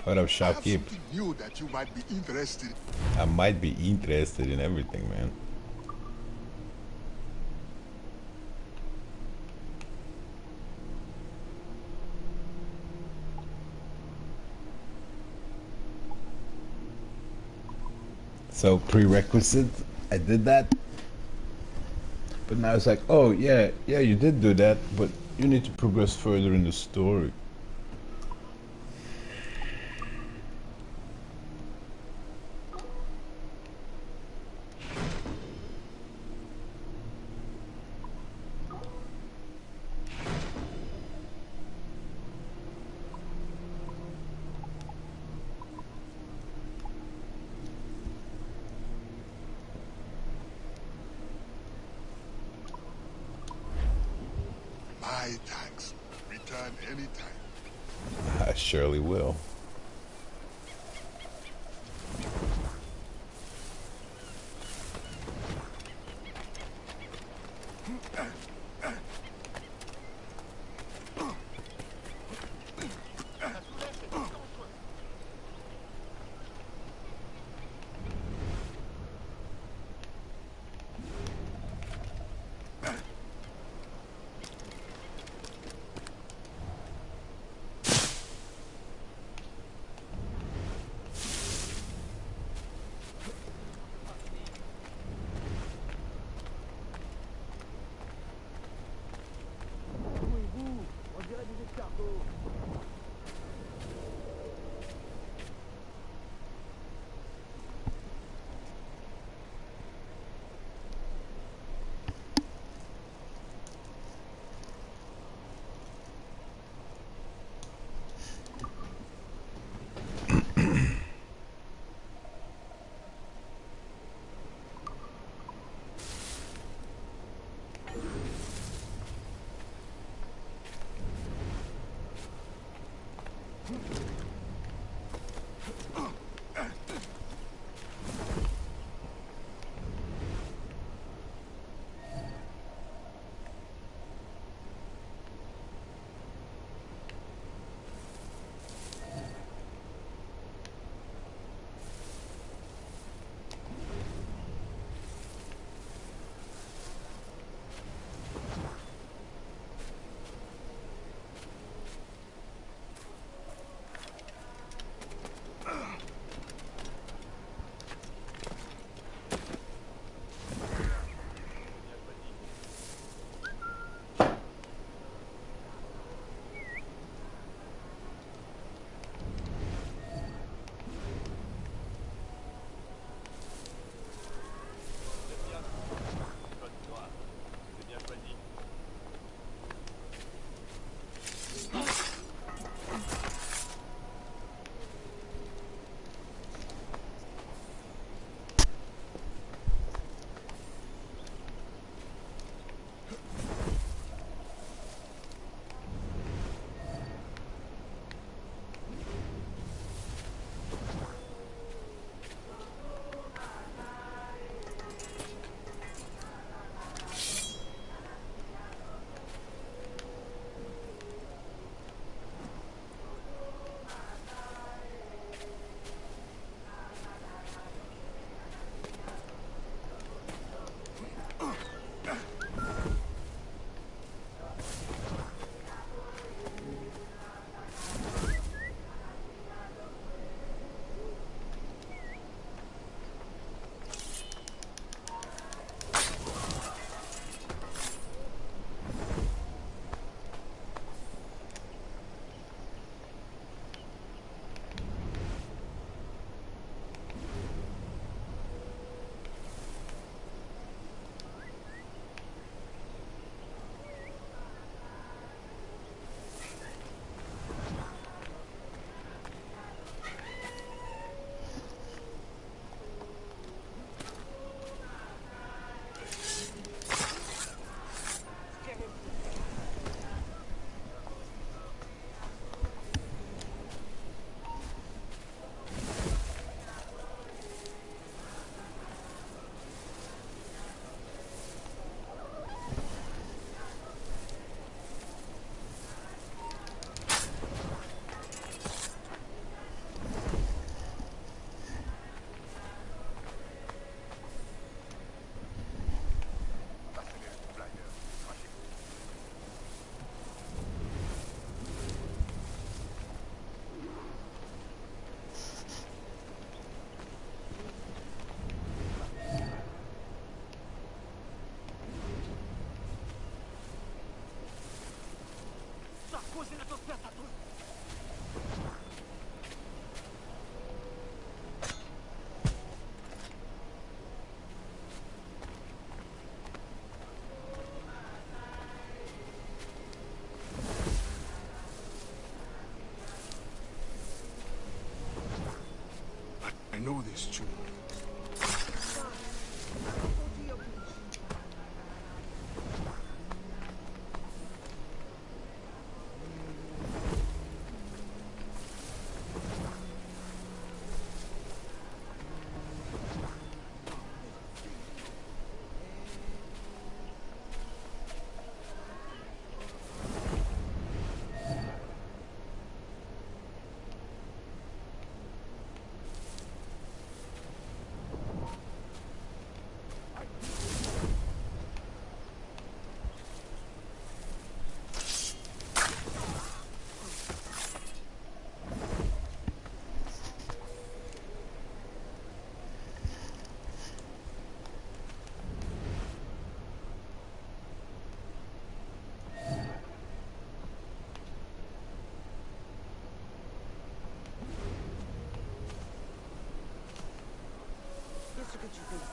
What up, I have shopkeep? something new that you might be interested. I might be interested in everything, man. So prerequisite, I did that. But now it's like, oh yeah, you did do that, but you need to progress further in the story. My thanks. Return anytime. I surely will. know this tune. Qu'est-ce que tu fais ici?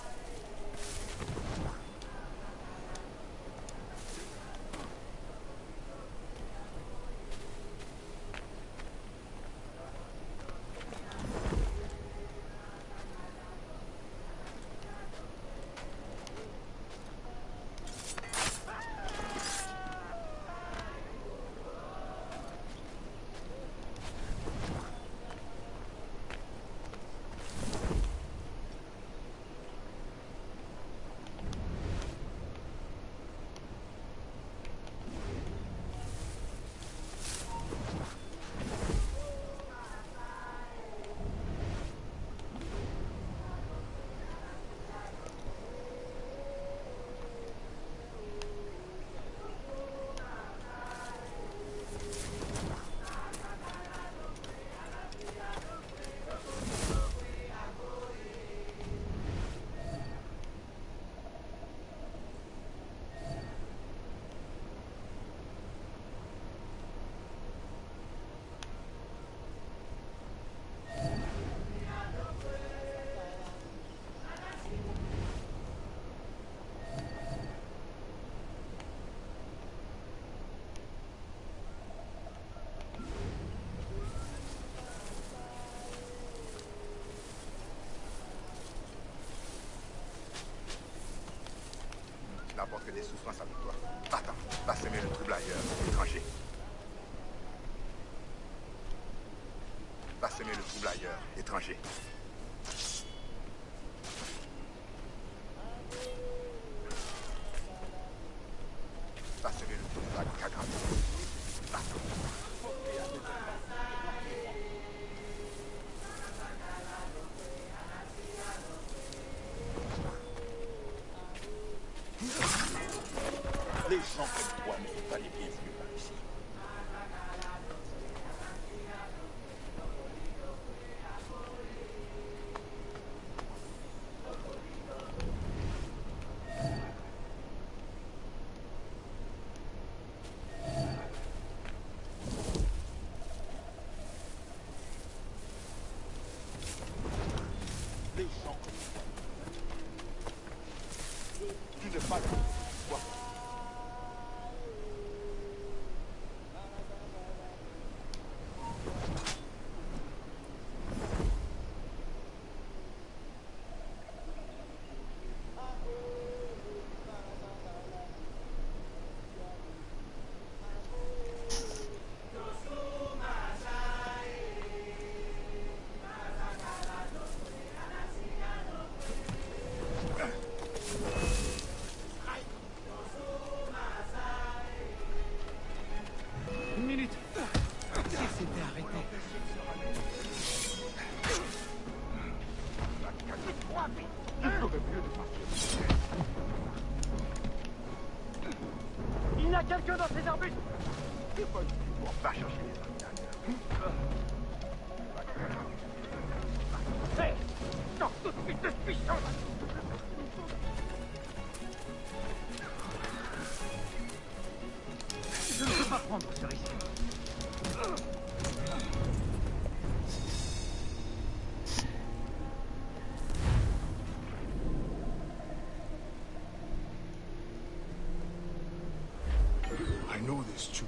N'apporte que des souffrances avec toi. Attends, va semer le trouble ailleurs, étranger. Va semer le trouble ailleurs, étranger. Va semer le trouble aggravé. Les gens comme toi ne sont pas les bienvenus par ici. Les gens comme toi. Tu n'es pas là. Toi. Une minute. Si c'était arrêté. Il y a quelqu'un dans ces arbustes. Va chercher les ordinateurs. Hé, sors tout de suite de ce pichon. Je ne peux pas prendre ce risque. I know this tune.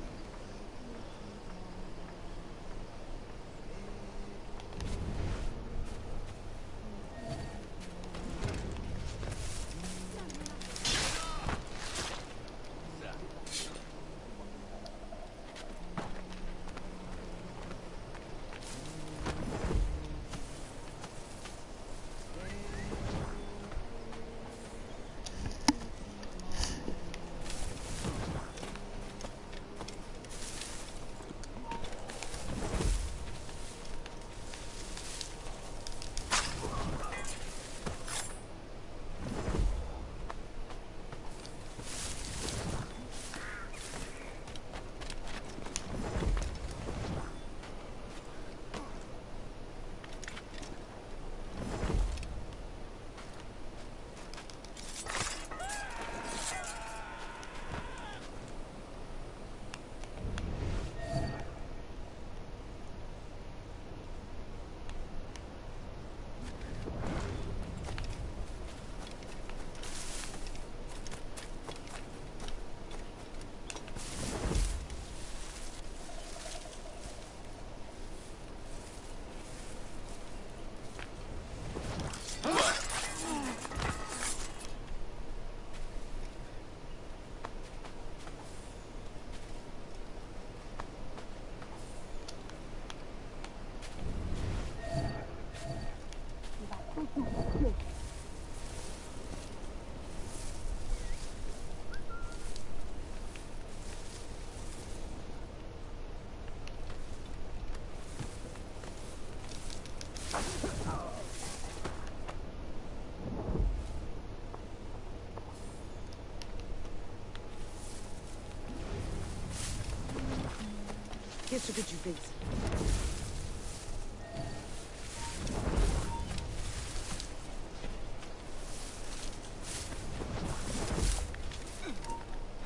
Qu'est-ce que tu fais ici?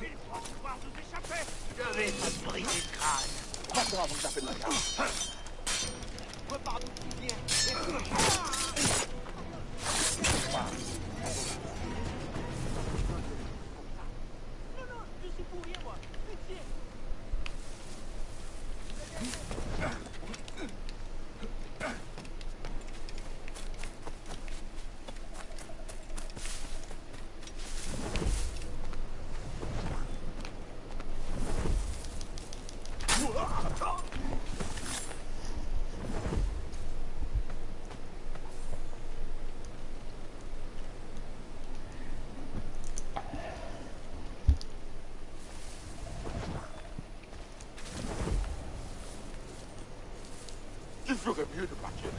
Il va pouvoir nous échapper. Je vais te briser le crâne. Maintenant, vous tapez de la carte. Repars-nous qui vient. Non, non, je suis pour rien, moi. Pitié. Il ferait mieux de partir.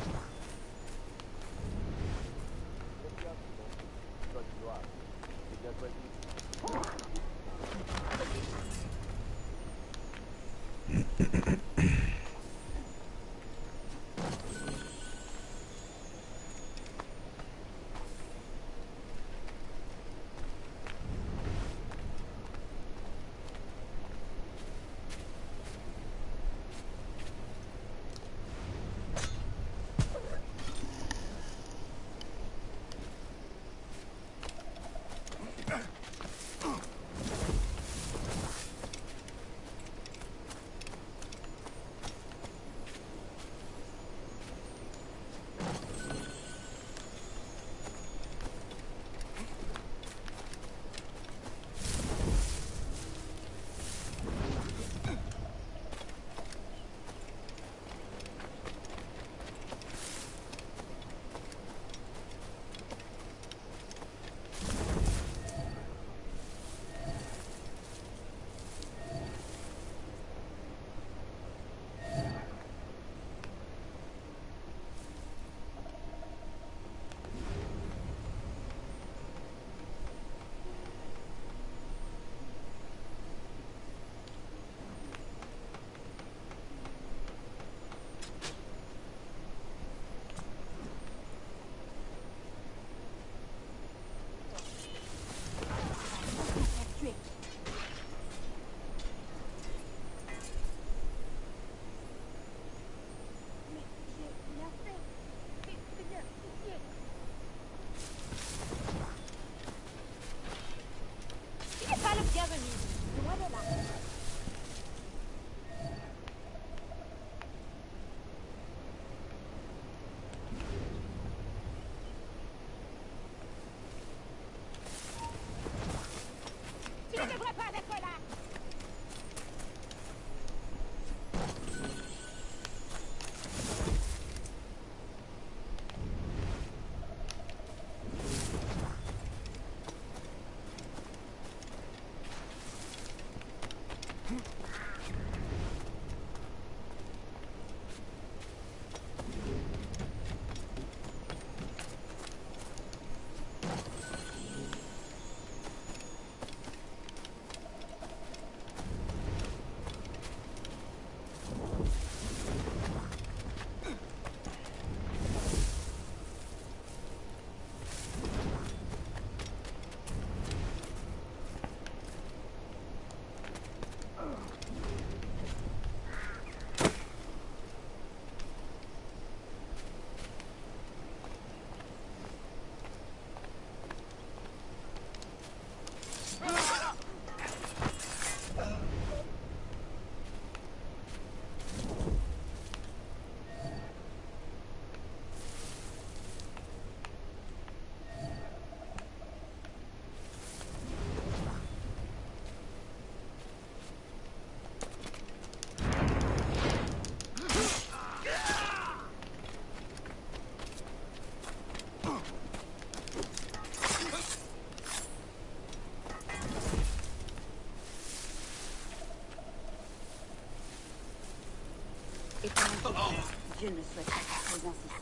Et pendant que Dieu ne souhaite pas ta présence ici.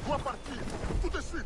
Dois partir, tout de suite.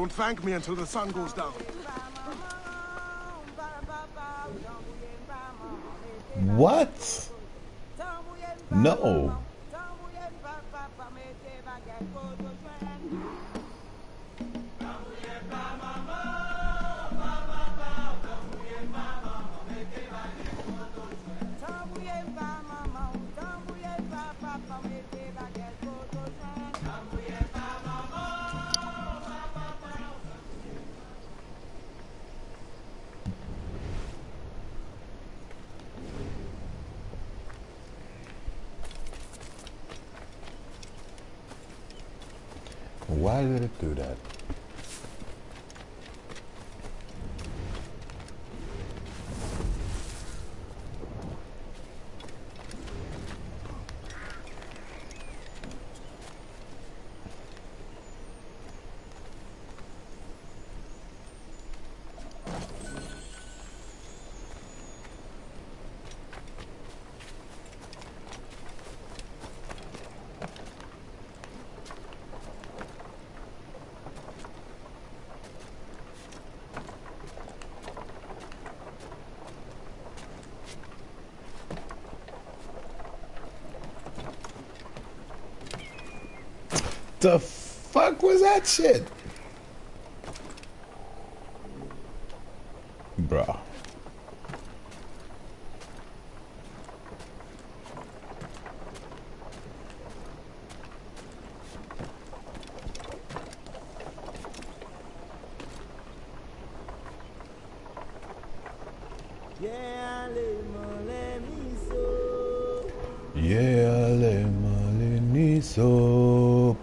Don't thank me until the sun goes down. What? No. Why did it do that? The fuck was that shit? Bruh. Yeah, le miso. Yeah, le maliniso.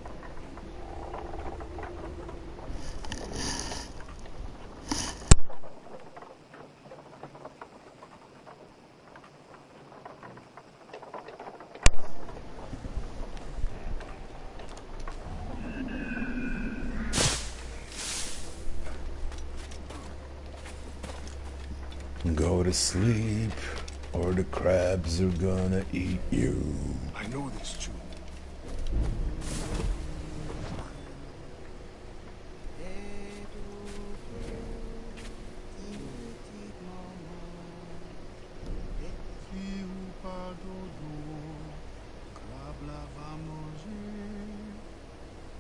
Go to sleep, or the crabs are gonna eat you. I know this tune.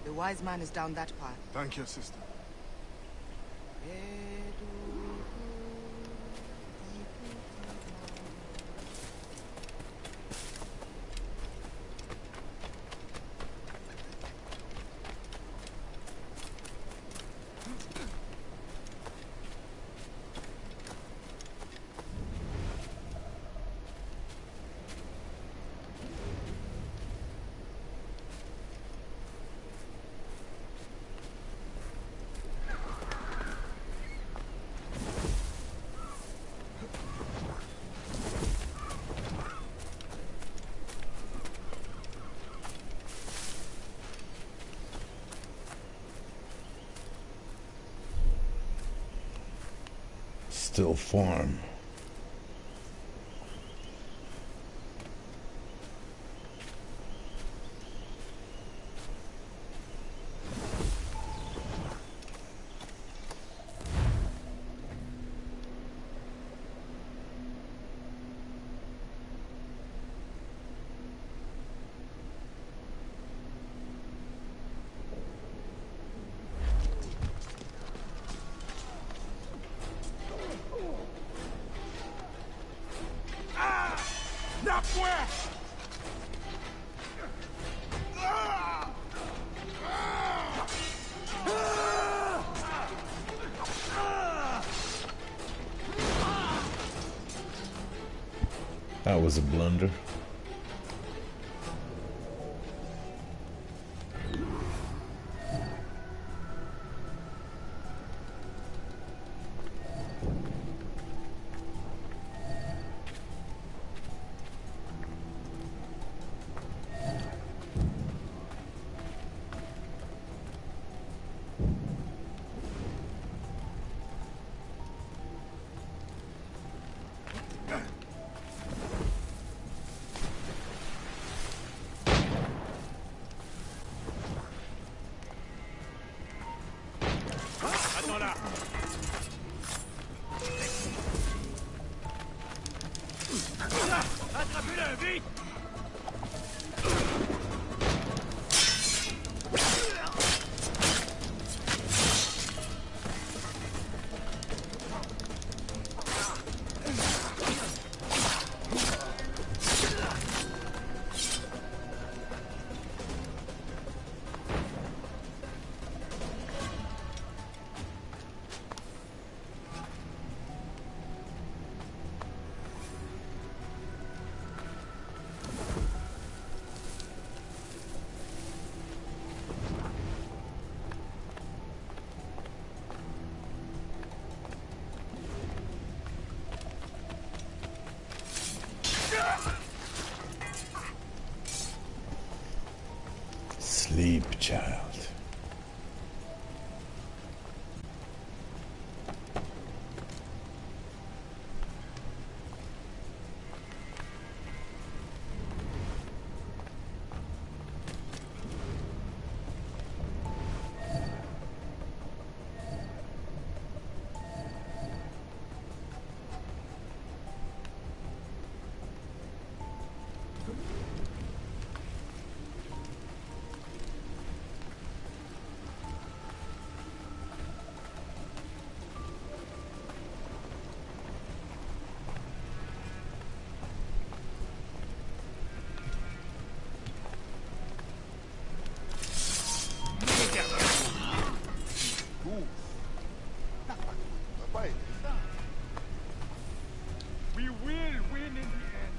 The wise man is down that path. Thank you, sister. Still farm. That was a blunder. vite! Sleep, child. We will win in the end.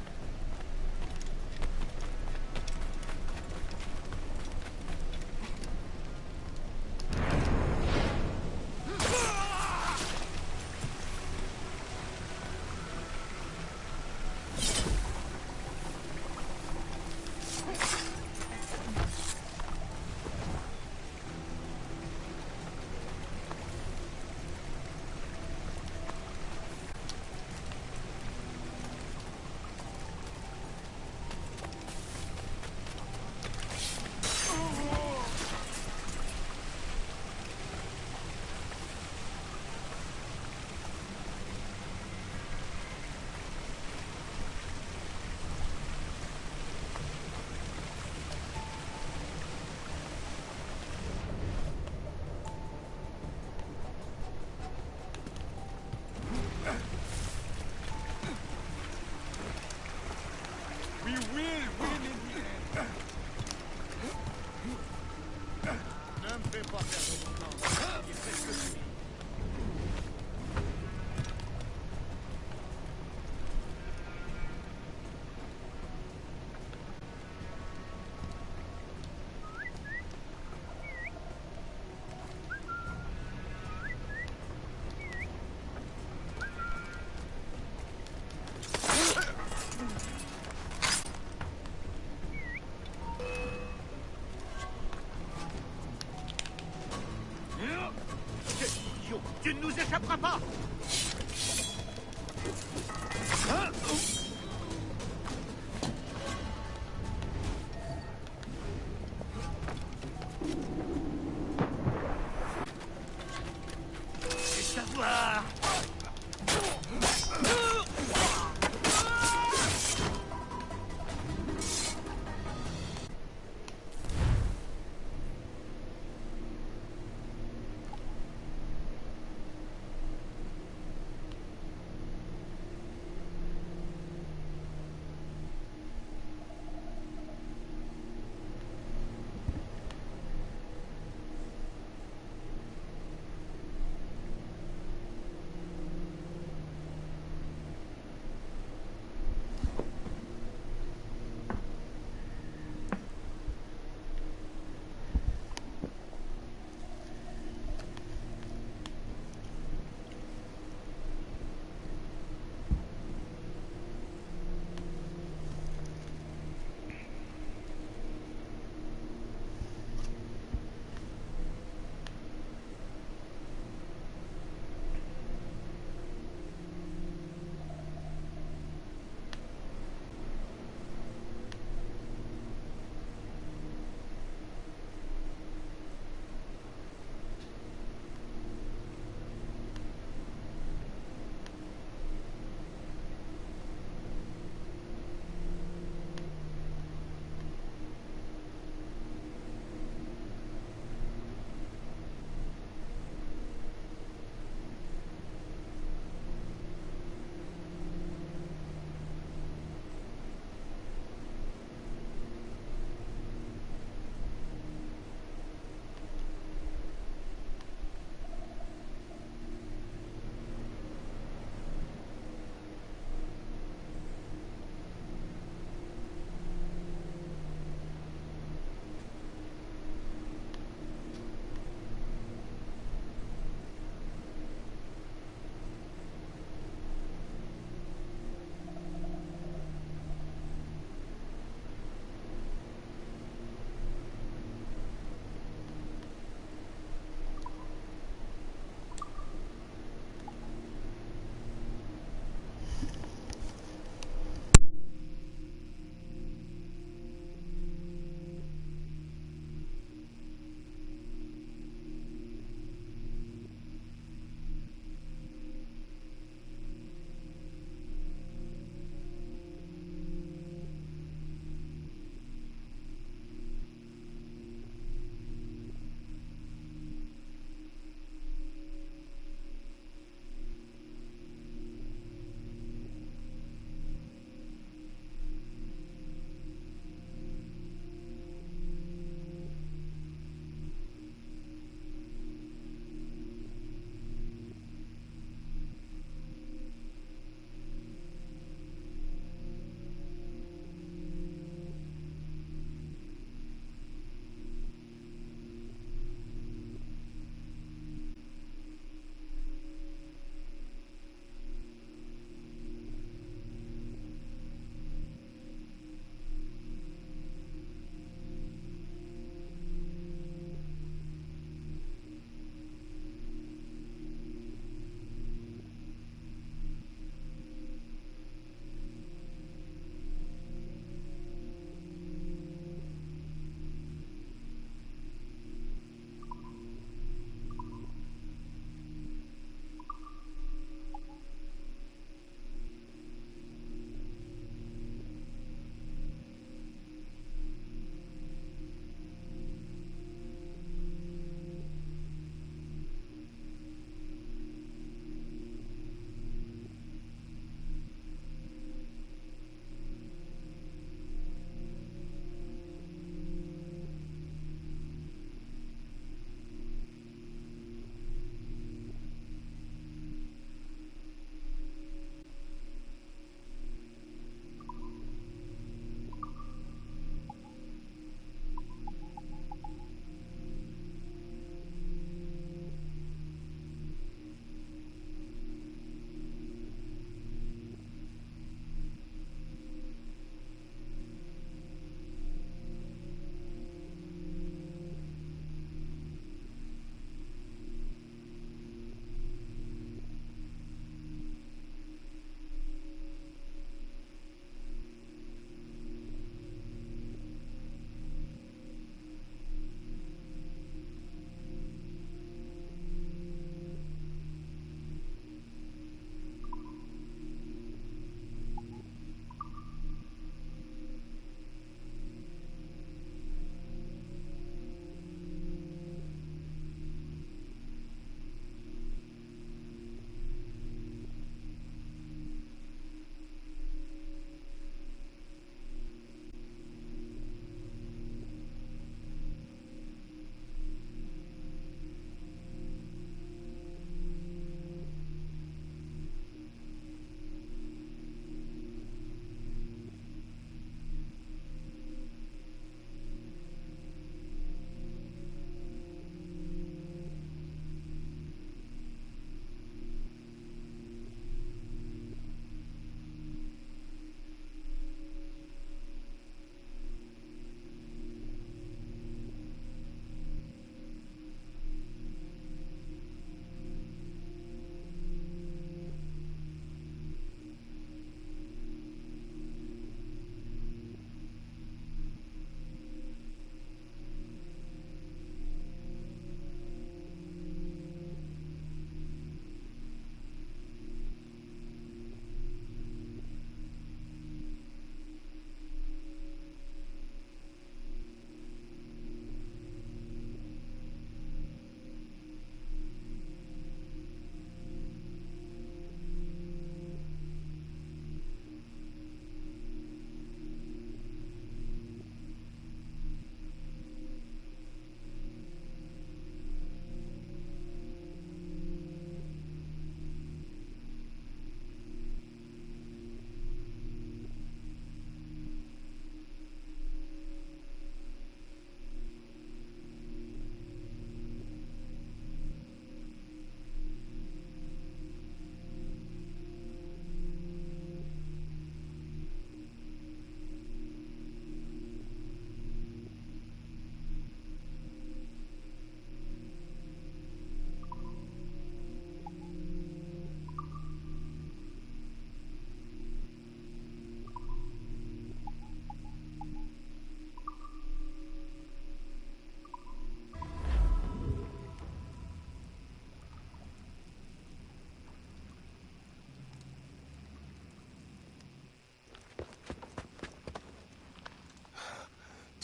We will win in the end. Ne me fais pas perdre mon temps. Il fait ce que tu dis. Tu ne nous échapperas pas! Et savoir!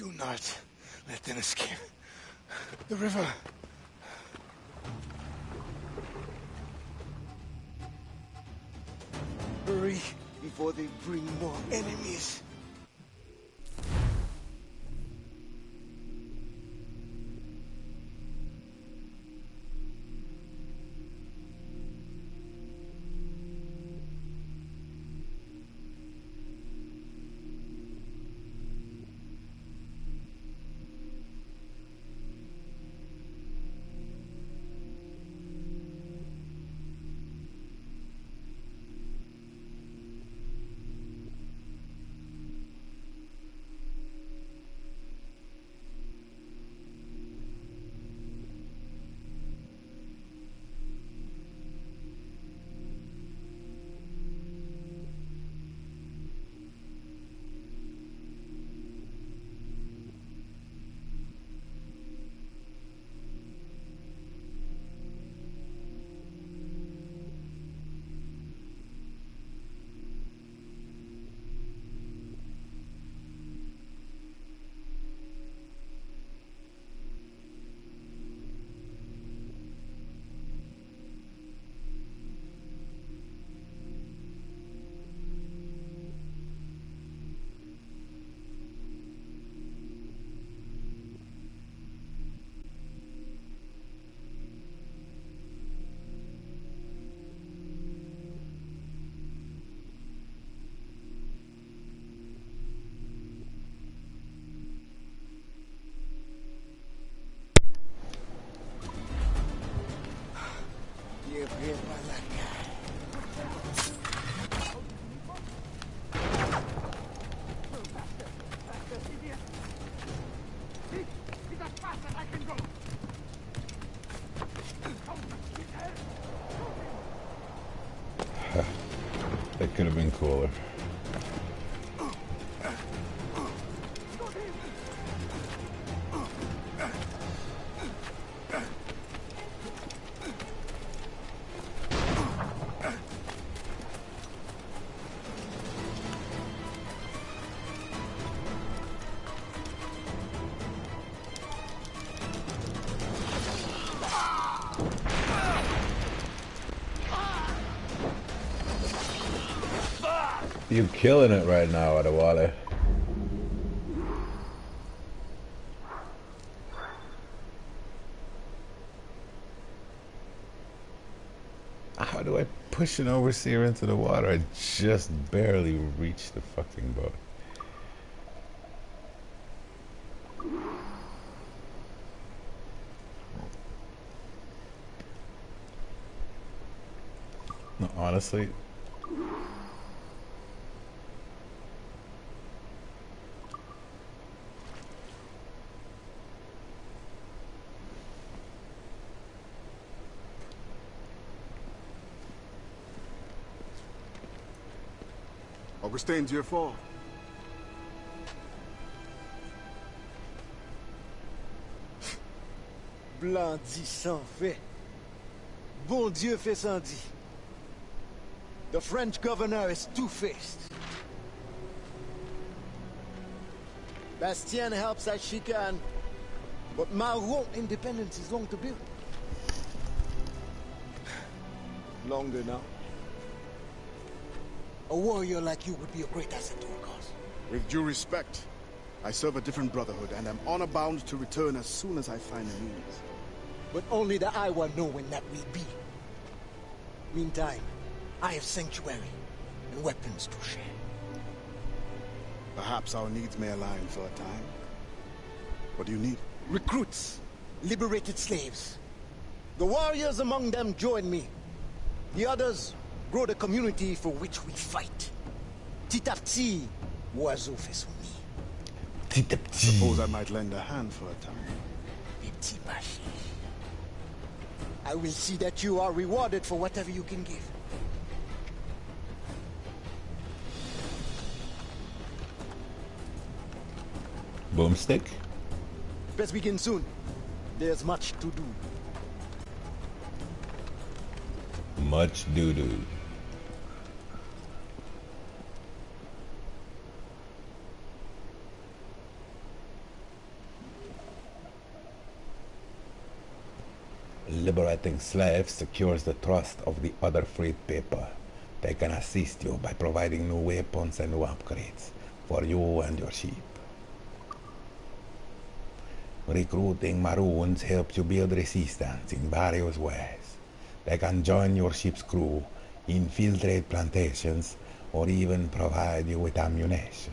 Do not let them escape. The river. Hurry before they bring more enemies. That could have been cooler. You're killing it right now, Adewale. How do I push an overseer into the water? I just barely reached the fucking boat. No, honestly. Augustin, Dieu fort. Blanc dit sans fait. Bon Dieu fait sans dit. The French governor is two-faced. Bastien helps as she can, but Maroon independence is long to build. Longer now. A warrior like you would be a great asset to our cause. With due respect, I serve a different brotherhood, and am honor-bound to return as soon as I find a means. But only the Iwa know when that will be. Meantime, I have sanctuary and weapons to share. Perhaps our needs may align for a time. What do you need? Recruits, liberated slaves. The warriors among them join me. The others grow the community for which we fight. Titapti, oiseau fait son nid. Titapti. Suppose I might lend a hand for a time. Petit machi. I will see that you are rewarded for whatever you can give. Boomstick? Best begin soon. There's much to do. Much doo-doo. Liberating slaves secures the trust of the other freed people. They can assist you by providing new weapons and new upgrades for you and your ship. Recruiting Maroons helps you build resistance in various ways. They can join your ship's crew, infiltrate plantations, or even provide you with ammunition.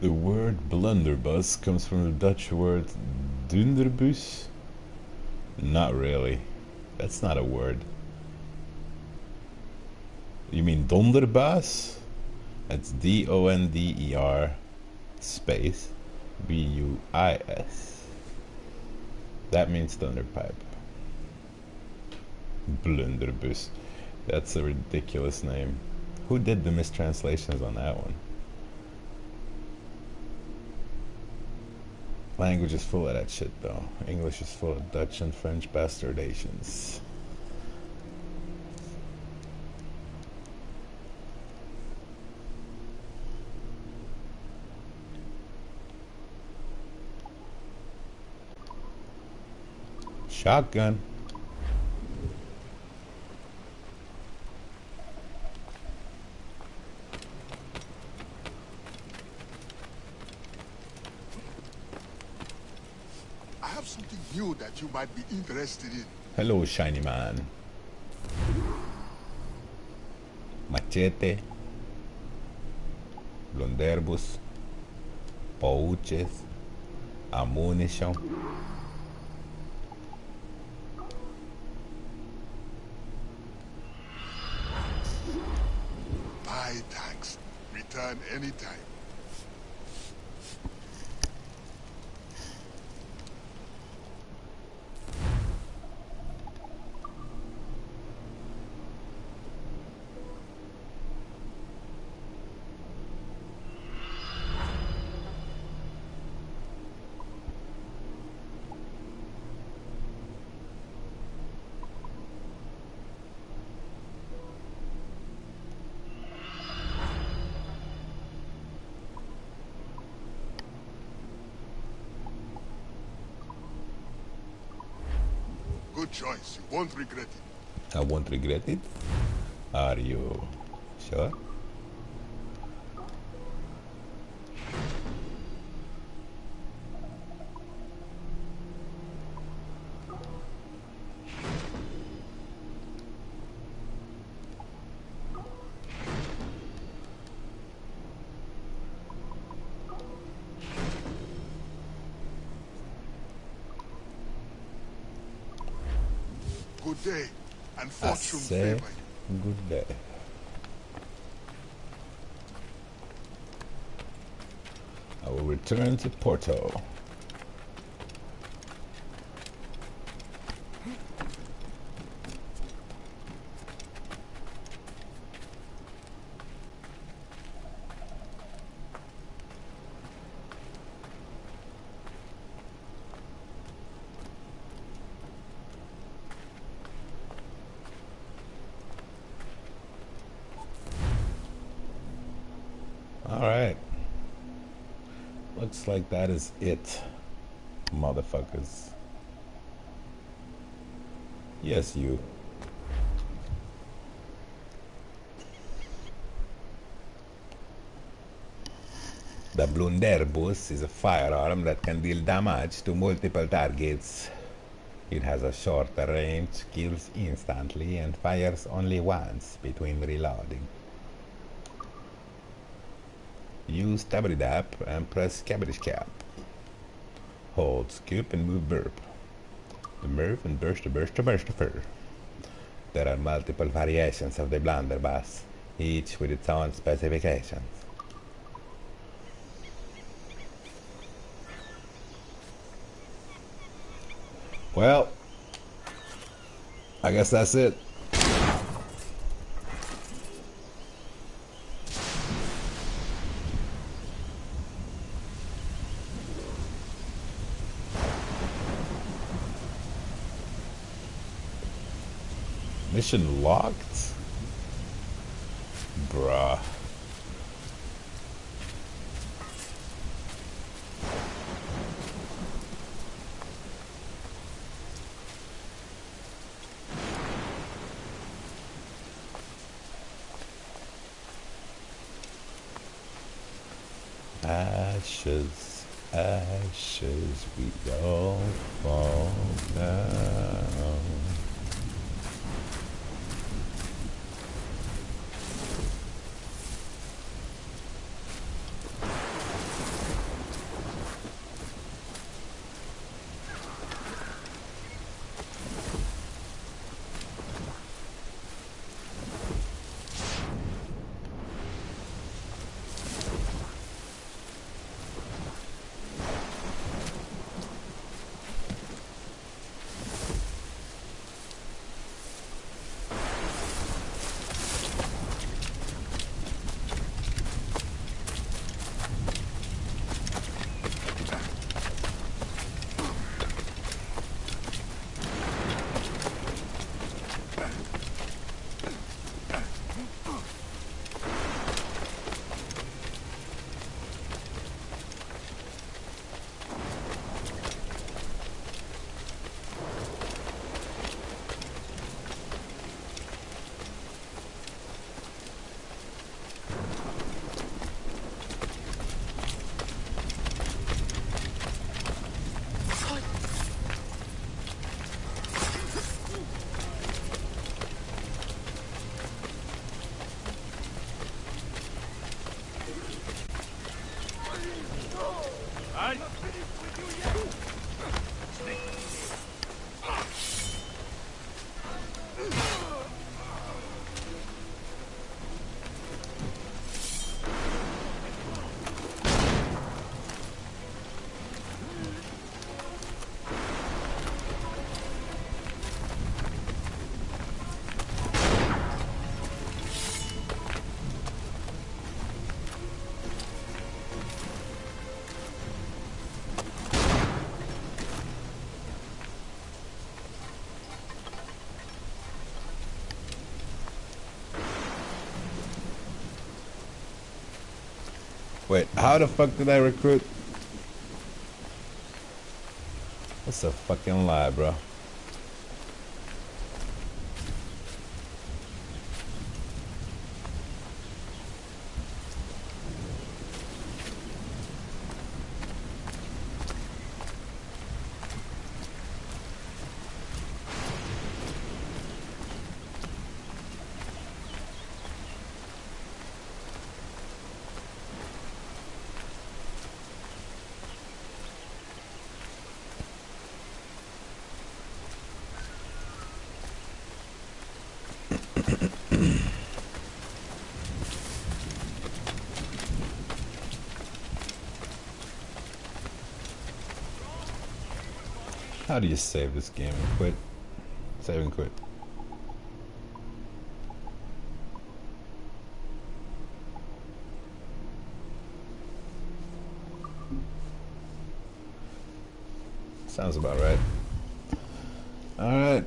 The word blunderbuss comes from the Dutch word dunderbus. Not really. That's not a word. You mean donderbus? That's D-O-N-D-E-R space B-U-I-S. That means thunderpipe. Blunderbus. That's a ridiculous name. Who did the mistranslations on that one? Language is full of that shit though. English is full of Dutch and French bastardations. Shotgun. I have something new that you might be interested in. Hello, shiny man. Machete. Blunderbus. Pouches. Ammunition. My thanks. Return anytime. Good choice. You won't regret it. I won't regret it. Are you sure? Good day, and fortune Say favor you. good day. I will return to Porto. Alright. Looks like that is it, motherfuckers. Yes, you. The Blunderbus is a firearm that can deal damage to multiple targets. It has a shorter range, kills instantly, and fires only once between reloading. Use Tabridap and press Cabbage Cap. Hold Scoop and move Burp. The Murph and burst the fur. There are multiple variations of the blunderbuss, each with its own specifications. Well, I guess that's it. Mission locked? Bruh. Ashes, ashes, we all fall down. Wait, how the fuck did I recruit? That's a fucking lie, bro. How do you save this game and quit? Save and quit. Sounds about right. Alright.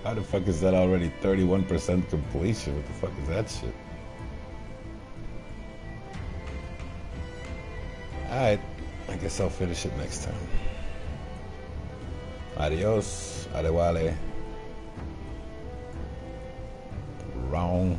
How the fuck is that already 31% completion? What the fuck is that shit? Alright, I guess I'll finish it next time. Adios, adewale. Wrong.